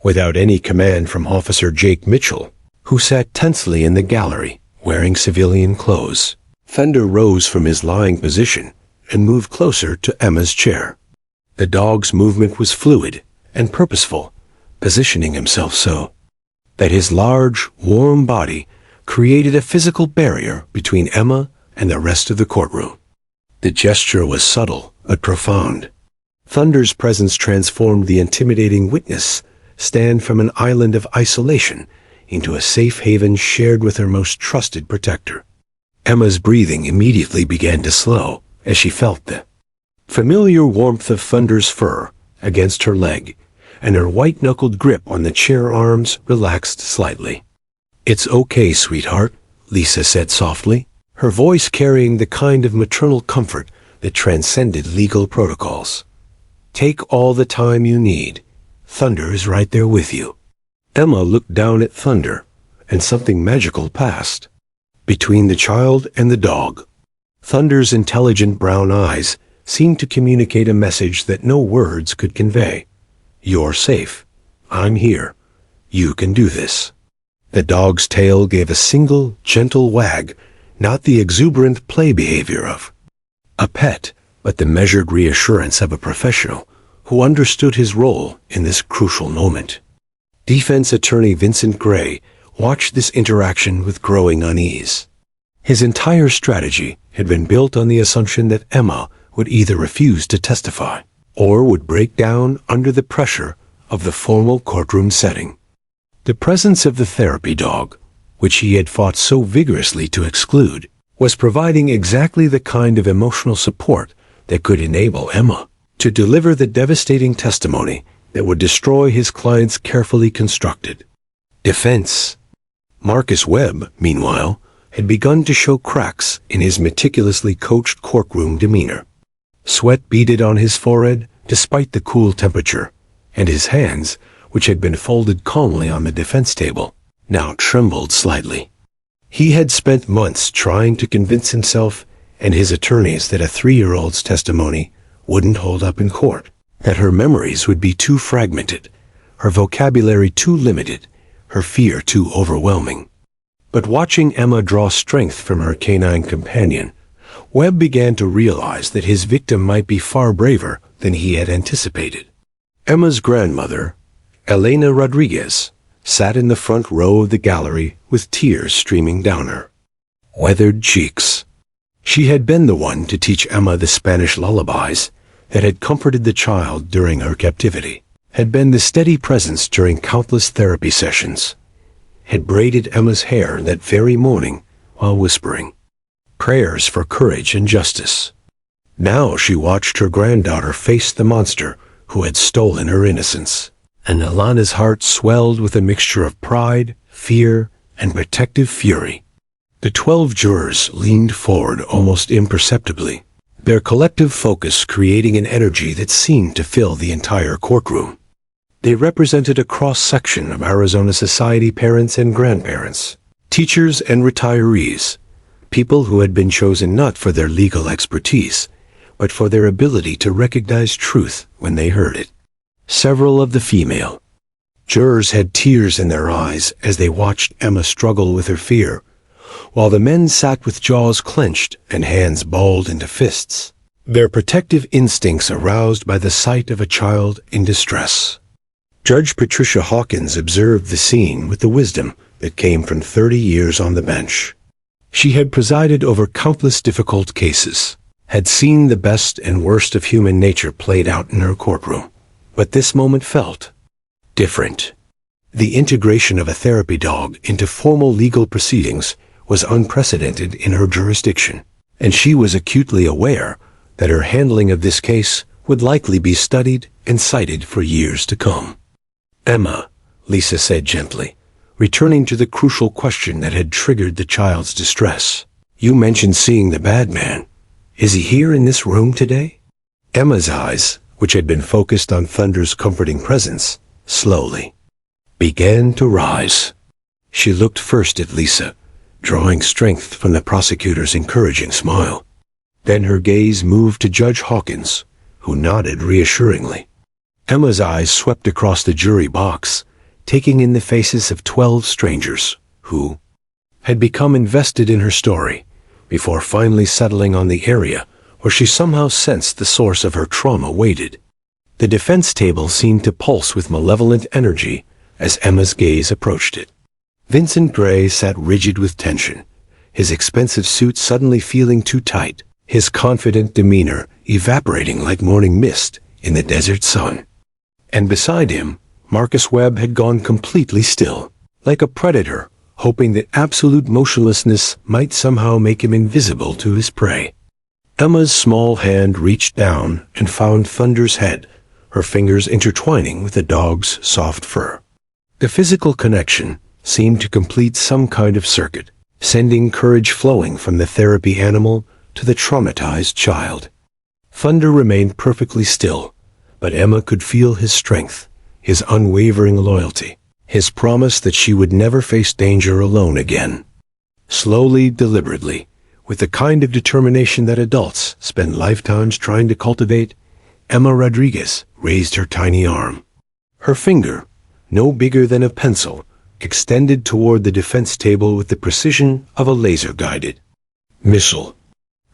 Without any command from Officer Jake Mitchell, who sat tensely in the gallery, wearing civilian clothes, Thunder rose from his lying position and moved closer to Emma's chair. The dog's movement was fluid and purposeful, positioning himself so that his large, warm body created a physical barrier between Emma and the rest of the courtroom. The gesture was subtle but profound. Thunder's presence transformed the intimidating witness stand from an island of isolation into a safe haven shared with her most trusted protector. Emma's breathing immediately began to slow as she felt the familiar warmth of Thunder's fur against her leg, and her white-knuckled grip on the chair arms relaxed slightly. "It's okay, sweetheart," Lisa said softly, her voice carrying the kind of maternal comfort that transcended legal protocols. "Take all the time you need. Thunder is right there with you." Emma looked down at Thunder, and something magical passed between the child and the dog. Thunder's intelligent brown eyes seemed to communicate a message that no words could convey. "You're safe. I'm here. You can do this." The dog's tail gave a single, gentle wag, not the exuberant play behavior of a pet, but the measured reassurance of a professional who understood his role in this crucial moment. Defense attorney Vincent Gray watched this interaction with growing unease. His entire strategy had been built on the assumption that Emma would either refuse to testify or would break down under the pressure of the formal courtroom setting. The presence of the therapy dog, which he had fought so vigorously to exclude, was providing exactly the kind of emotional support that could enable Emma to deliver the devastating testimony that would destroy his client's carefully constructed defense. Marcus Webb, meanwhile, had begun to show cracks in his meticulously coached courtroom demeanor. Sweat beaded on his forehead despite the cool temperature, and his hands, which had been folded calmly on the defense table, now trembled slightly. He had spent months trying to convince himself and his attorneys that a 3-year-old's testimony wouldn't hold up in court, that her memories would be too fragmented, her vocabulary too limited, her fear too overwhelming. But watching Emma draw strength from her canine companion, Webb began to realize that his victim might be far braver than he had anticipated. Emma's grandmother, Elena Rodriguez, sat in the front row of the gallery with tears streaming down her weathered cheeks. She had been the one to teach Emma the Spanish lullabies that had comforted the child during her captivity, had been the steady presence during countless therapy sessions, had braided Emma's hair that very morning while whispering prayers for courage and justice. Now she watched her granddaughter face the monster who had stolen her innocence, and Alana's heart swelled with a mixture of pride, fear, and protective fury. The 12 jurors leaned forward almost imperceptibly, their collective focus creating an energy that seemed to fill the entire courtroom. They represented a cross-section of Arizona society, parents and grandparents, teachers and retirees, people who had been chosen not for their legal expertise, but for their ability to recognize truth when they heard it. Several of the female jurors had tears in their eyes as they watched Emma struggle with her fear, while the men sat with jaws clenched and hands balled into fists, their protective instincts aroused by the sight of a child in distress. Judge Patricia Hawkins observed the scene with the wisdom that came from 30 years on the bench. She had presided over countless difficult cases, had seen the best and worst of human nature played out in her courtroom, but this moment felt different. The integration of a therapy dog into formal legal proceedings was unprecedented in her jurisdiction, and she was acutely aware that her handling of this case would likely be studied and cited for years to come. "Emma," Lisa said gently, returning to the crucial question that had triggered the child's distress. "You mentioned seeing the bad man. Is he here in this room today?" Emma's eyes, which had been focused on Thunder's comforting presence, slowly began to rise. She looked first at Lisa, drawing strength from the prosecutor's encouraging smile. Then her gaze moved to Judge Hawkins, who nodded reassuringly. Emma's eyes swept across the jury box, taking in the faces of 12 strangers who had become invested in her story, before finally settling on the area where she somehow sensed the source of her trauma waited. The defense table seemed to pulse with malevolent energy as Emma's gaze approached it. Vincent Gray sat rigid with tension, his expensive suit suddenly feeling too tight, his confident demeanor evaporating like morning mist in the desert sun. And beside him, Marcus Webb had gone completely still, like a predator, hoping that absolute motionlessness might somehow make him invisible to his prey. Emma's small hand reached down and found Thunder's head, her fingers intertwining with the dog's soft fur. The physical connection seemed to complete some kind of circuit, sending courage flowing from the therapy animal to the traumatized child. Thunder remained perfectly still, but Emma could feel his strength, his unwavering loyalty, his promise that she would never face danger alone again. Slowly, deliberately, with the kind of determination that adults spend lifetimes trying to cultivate, Emma Rodriguez raised her tiny arm. Her finger, no bigger than a pencil, extended toward the defense table with the precision of a laser-guided missile.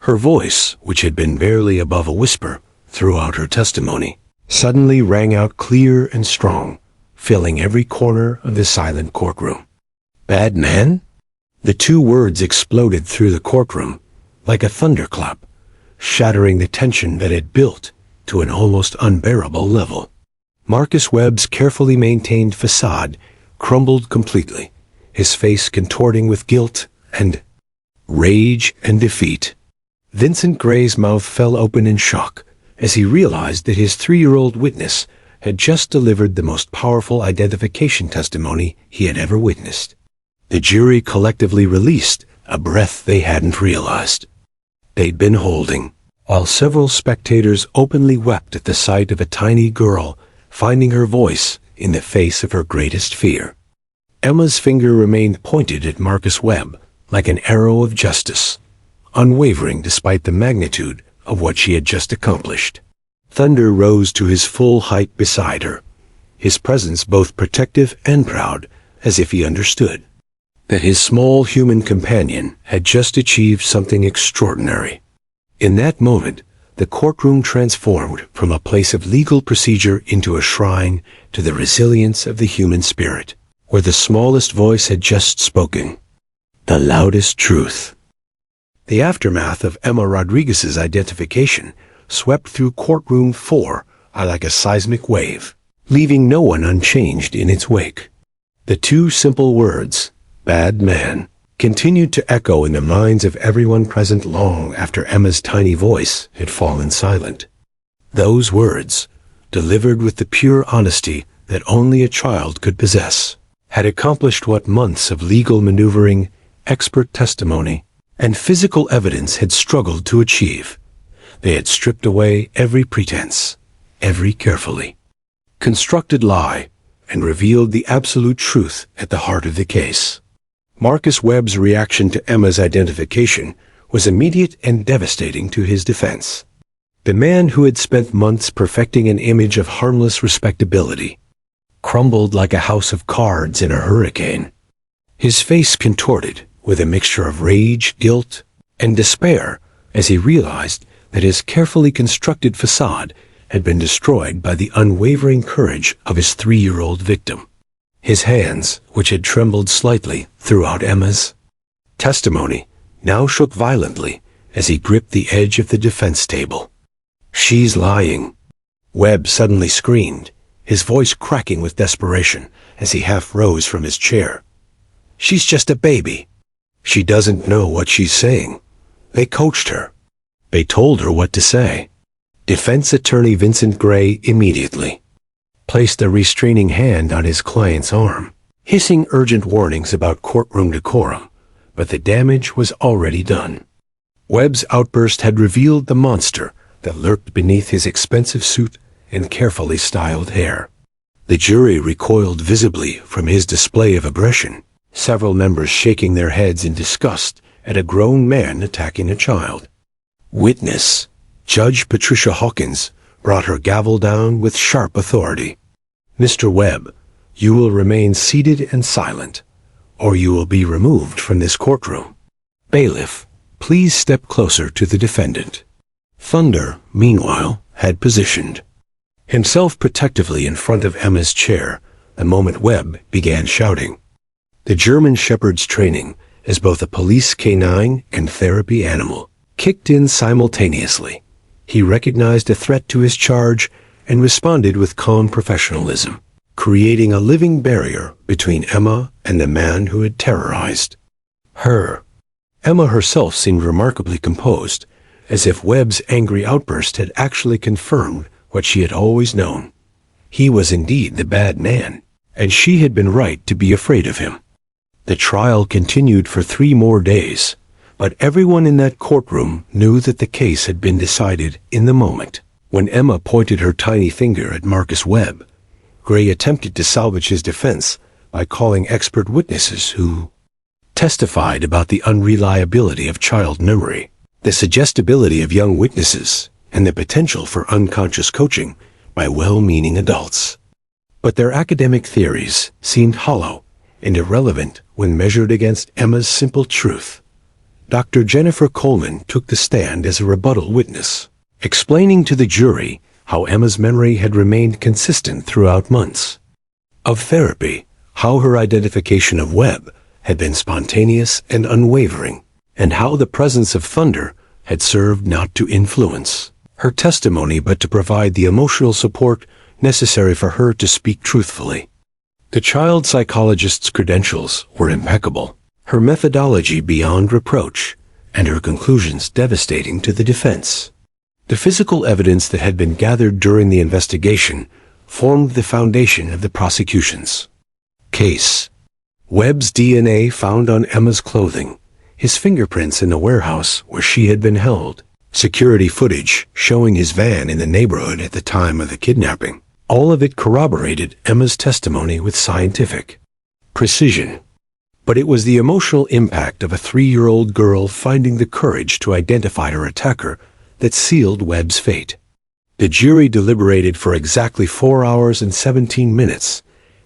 Her voice, which had been barely above a whisper throughout her testimony, suddenly rang out clear and strong, filling every corner of the silent courtroom. "Bad man?" The two words exploded through the courtroom like a thunderclap, shattering the tension that had built to an almost unbearable level. Marcus Webb's carefully maintained facade crumbled completely, his face contorting with guilt and rage and defeat. Vincent Gray's mouth fell open in shock as he realized that his 3-year-old witness had just delivered the most powerful identification testimony he had ever witnessed. The jury collectively released a breath they hadn't realized they'd been holding, while several spectators openly wept at the sight of a tiny girl finding her voice in the face of her greatest fear. Emma's finger remained pointed at Marcus Webb like an arrow of justice, unwavering despite the magnitude of what she had just accomplished. Thunder rose to his full height beside her, his presence both protective and proud, as if he understood. that his small human companion had just achieved something extraordinary. In that moment, the courtroom transformed from a place of legal procedure into a shrine to the resilience of the human spirit, where the smallest voice had just spoken the loudest truth. The aftermath of Emma Rodriguez's identification swept through Courtroom 4 like a seismic wave, leaving no one unchanged in its wake. The two simple words, "bad man," continued to echo in the minds of everyone present long after Emma's tiny voice had fallen silent. Those words, delivered with the pure honesty that only a child could possess, had accomplished what months of legal maneuvering, expert testimony, and physical evidence had struggled to achieve. They had stripped away every pretense, every carefully constructed lie, and revealed the absolute truth at the heart of the case. Marcus Webb's reaction to Emma's identification was immediate and devastating to his defense. The man who had spent months perfecting an image of harmless respectability crumbled like a house of cards in a hurricane. His face contorted with a mixture of rage, guilt, and despair as he realized that his carefully constructed facade had been destroyed by the unwavering courage of his 3-year-old victim. His hands, which had trembled slightly throughout Emma's testimony, now shook violently as he gripped the edge of the defense table. "She's lying," Webb suddenly screamed, his voice cracking with desperation as he half rose from his chair. "She's just a baby. She doesn't know what she's saying. They coached her. They told her what to say." Defense attorney Vincent Gray immediately placed a restraining hand on his client's arm, hissing urgent warnings about courtroom decorum, but the damage was already done. Webb's outburst had revealed the monster that lurked beneath his expensive suit and carefully styled hair. The jury recoiled visibly from his display of aggression, several members shaking their heads in disgust at a grown man attacking a child. Witness Judge Patricia Hawkins brought her gavel down with sharp authority. "Mr. Webb, you will remain seated and silent, or you will be removed from this courtroom. Bailiff, please step closer to the defendant." Thunder, meanwhile, had positioned himself protectively in front of Emma's chair the moment Webb began shouting. The German Shepherd's training as both a police canine and therapy animal kicked in simultaneously. He recognized a threat to his charge and responded with calm professionalism, creating a living barrier between Emma and the man who had terrorized her. Emma herself seemed remarkably composed, as if Webb's angry outburst had actually confirmed what she had always known. He was indeed the bad man, and she had been right to be afraid of him. The trial continued for 3 more days, but everyone in that courtroom knew that the case had been decided in the moment. When Emma pointed her tiny finger at Marcus Webb, Gray attempted to salvage his defense by calling expert witnesses who testified about the unreliability of child memory, the suggestibility of young witnesses, and the potential for unconscious coaching by well-meaning adults. But their academic theories seemed hollow and irrelevant when measured against Emma's simple truth. Dr. Jennifer Coleman took the stand as a rebuttal witness, explaining to the jury how Emma's memory had remained consistent throughout months of therapy, how her identification of Webb had been spontaneous and unwavering, and how the presence of thunder had served not to influence her testimony but to provide the emotional support necessary for her to speak truthfully. The child psychologist's credentials were impeccable, her methodology beyond reproach, and her conclusions devastating to the defense. The physical evidence that had been gathered during the investigation formed the foundation of the prosecution's case. Webb's DNA found on Emma's clothing, his fingerprints in the warehouse where she had been held, security footage showing his van in the neighborhood at the time of the kidnapping. All of it corroborated Emma's testimony with scientific precision. But it was the emotional impact of a 3-year-old girl finding the courage to identify her attacker that sealed Webb's fate. The jury deliberated for exactly 4 hours and 17 minutes,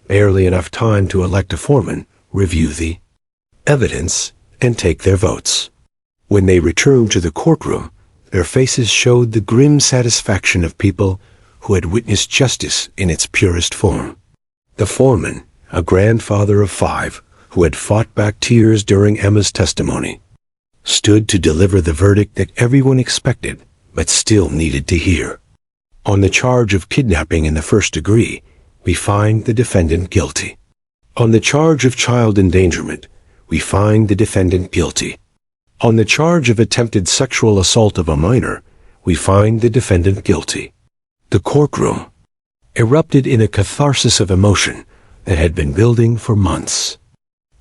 barely enough time to elect a foreman, review the evidence, and take their votes. When they returned to the courtroom, their faces showed the grim satisfaction of people who had witnessed justice in its purest form. The foreman, a grandfather of 5, who had fought back tears during Emma's testimony, stood to deliver the verdict that everyone expected but still needed to hear. On the charge of kidnapping in the first degree, we find the defendant guilty. On the charge of child endangerment, we find the defendant guilty. On the charge of attempted sexual assault of a minor, we find the defendant guilty. The courtroom erupted in a catharsis of emotion that had been building for months.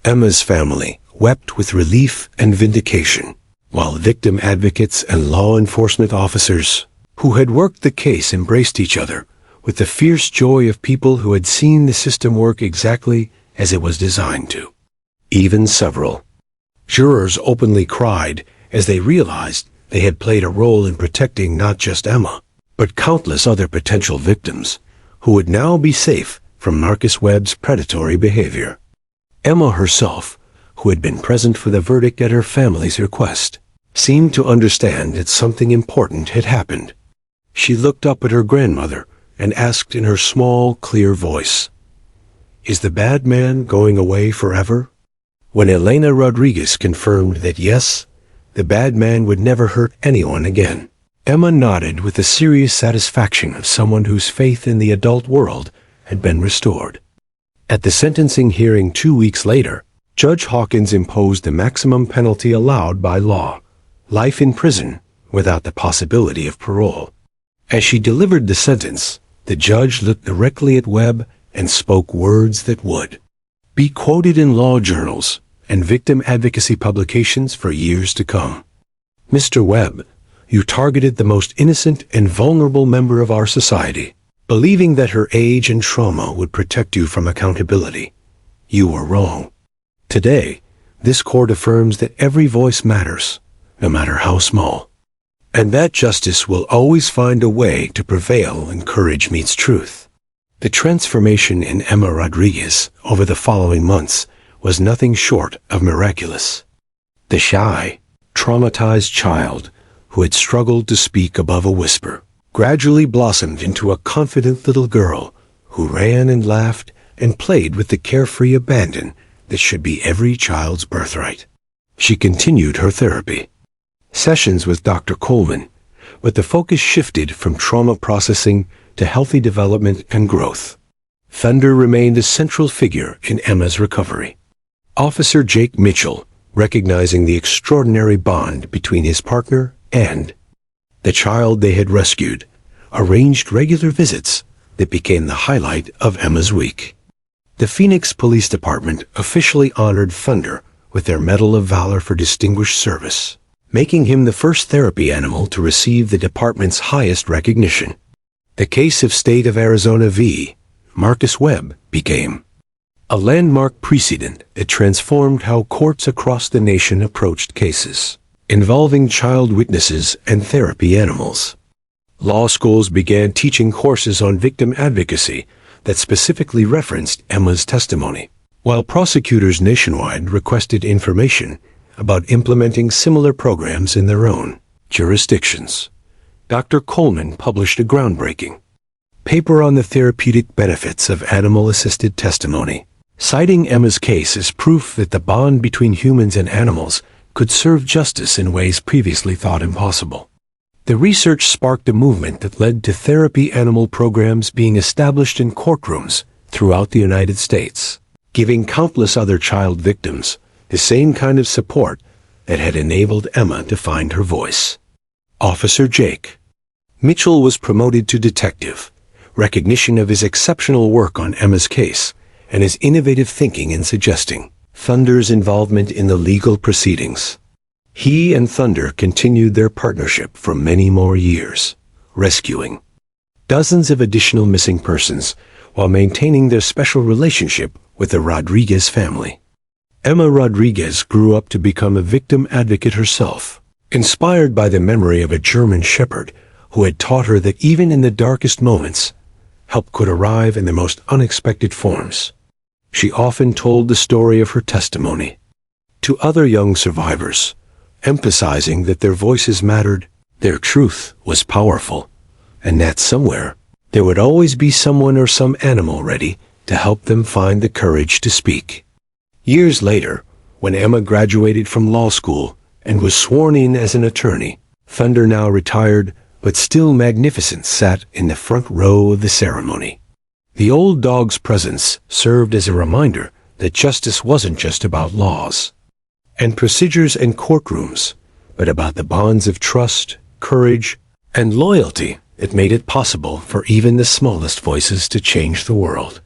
Emma's family wept with relief and vindication, while victim advocates and law enforcement officers who had worked the case embraced each other with the fierce joy of people who had seen the system work exactly as it was designed to. Even several jurors openly cried as they realized they had played a role in protecting not just Emma, but countless other potential victims who would now be safe from Marcus Webb's predatory behavior. Emma herself, who had been present for the verdict at her family's request, seemed to understand that something important had happened. She looked up at her grandmother and asked in her small, clear voice, "Is the bad man going away forever?" When Elena Rodriguez confirmed that yes, the bad man would never hurt anyone again, Emma nodded with the serious satisfaction of someone whose faith in the adult world had been restored. At the sentencing hearing 2 weeks later, Judge Hawkins imposed the maximum penalty allowed by law, life in prison without the possibility of parole. As she delivered the sentence, the judge looked directly at Webb and spoke words that would be quoted in law journals and victim advocacy publications for years to come. "Mr. Webb, you targeted the most innocent and vulnerable member of our society, believing that her age and trauma would protect you from accountability. You were wrong. Today, this court affirms that every voice matters, no matter how small, and that justice will always find a way to prevail when courage meets truth." The transformation in Emma Rodriguez over the following months was nothing short of miraculous. The shy, traumatized child who had struggled to speak above a whisper gradually blossomed into a confident little girl who ran and laughed and played with the carefree abandon that should be every child's birthright. She continued her therapy sessions with Dr. Coleman, but the focus shifted from trauma processing to healthy development and growth. Thunder remained a central figure in Emma's recovery. Officer Jake Mitchell, recognizing the extraordinary bond between his partner and the child they had rescued, arranged regular visits that became the highlight of Emma's week. The Phoenix Police Department officially honored Thunder with their Medal of Valor for Distinguished Service, making him the first therapy animal to receive the department's highest recognition. The case of State of Arizona v. Marcus Webb became a landmark precedent that transformed how courts across the nation approached cases involving child witnesses and therapy animals. Law schools began teaching courses on victim advocacy that specifically referenced Emma's testimony, while prosecutors nationwide requested information about implementing similar programs in their own jurisdictions. Dr. Coleman published a groundbreaking paper on the therapeutic benefits of animal-assisted testimony, citing Emma's case as proof that the bond between humans and animals could serve justice in ways previously thought impossible. The research sparked a movement that led to therapy animal programs being established in courtrooms throughout the United States, giving countless other child victims the same kind of support that had enabled Emma to find her voice. Officer Jake Mitchell was promoted to detective, recognition of his exceptional work on Emma's case and his innovative thinking in suggesting Thunder's involvement in the legal proceedings. He and Thunder continued their partnership for many more years, rescuing dozens of additional missing persons while maintaining their special relationship with the Rodriguez family. Emma Rodriguez grew up to become a victim advocate herself, inspired by the memory of a German shepherd who had taught her that even in the darkest moments, help could arrive in the most unexpected forms. She often told the story of her testimony to other young survivors, emphasizing that their voices mattered, their truth was powerful, and that somewhere there would always be someone or some animal ready to help them find the courage to speak. Years later, when Emma graduated from law school and was sworn in as an attorney, Thunder, now retired but still magnificent, sat in the front row of the ceremony. The old dog's presence served as a reminder that justice wasn't just about laws and procedures and courtrooms, but about the bonds of trust, courage, and loyalty that made it possible for even the smallest voices to change the world.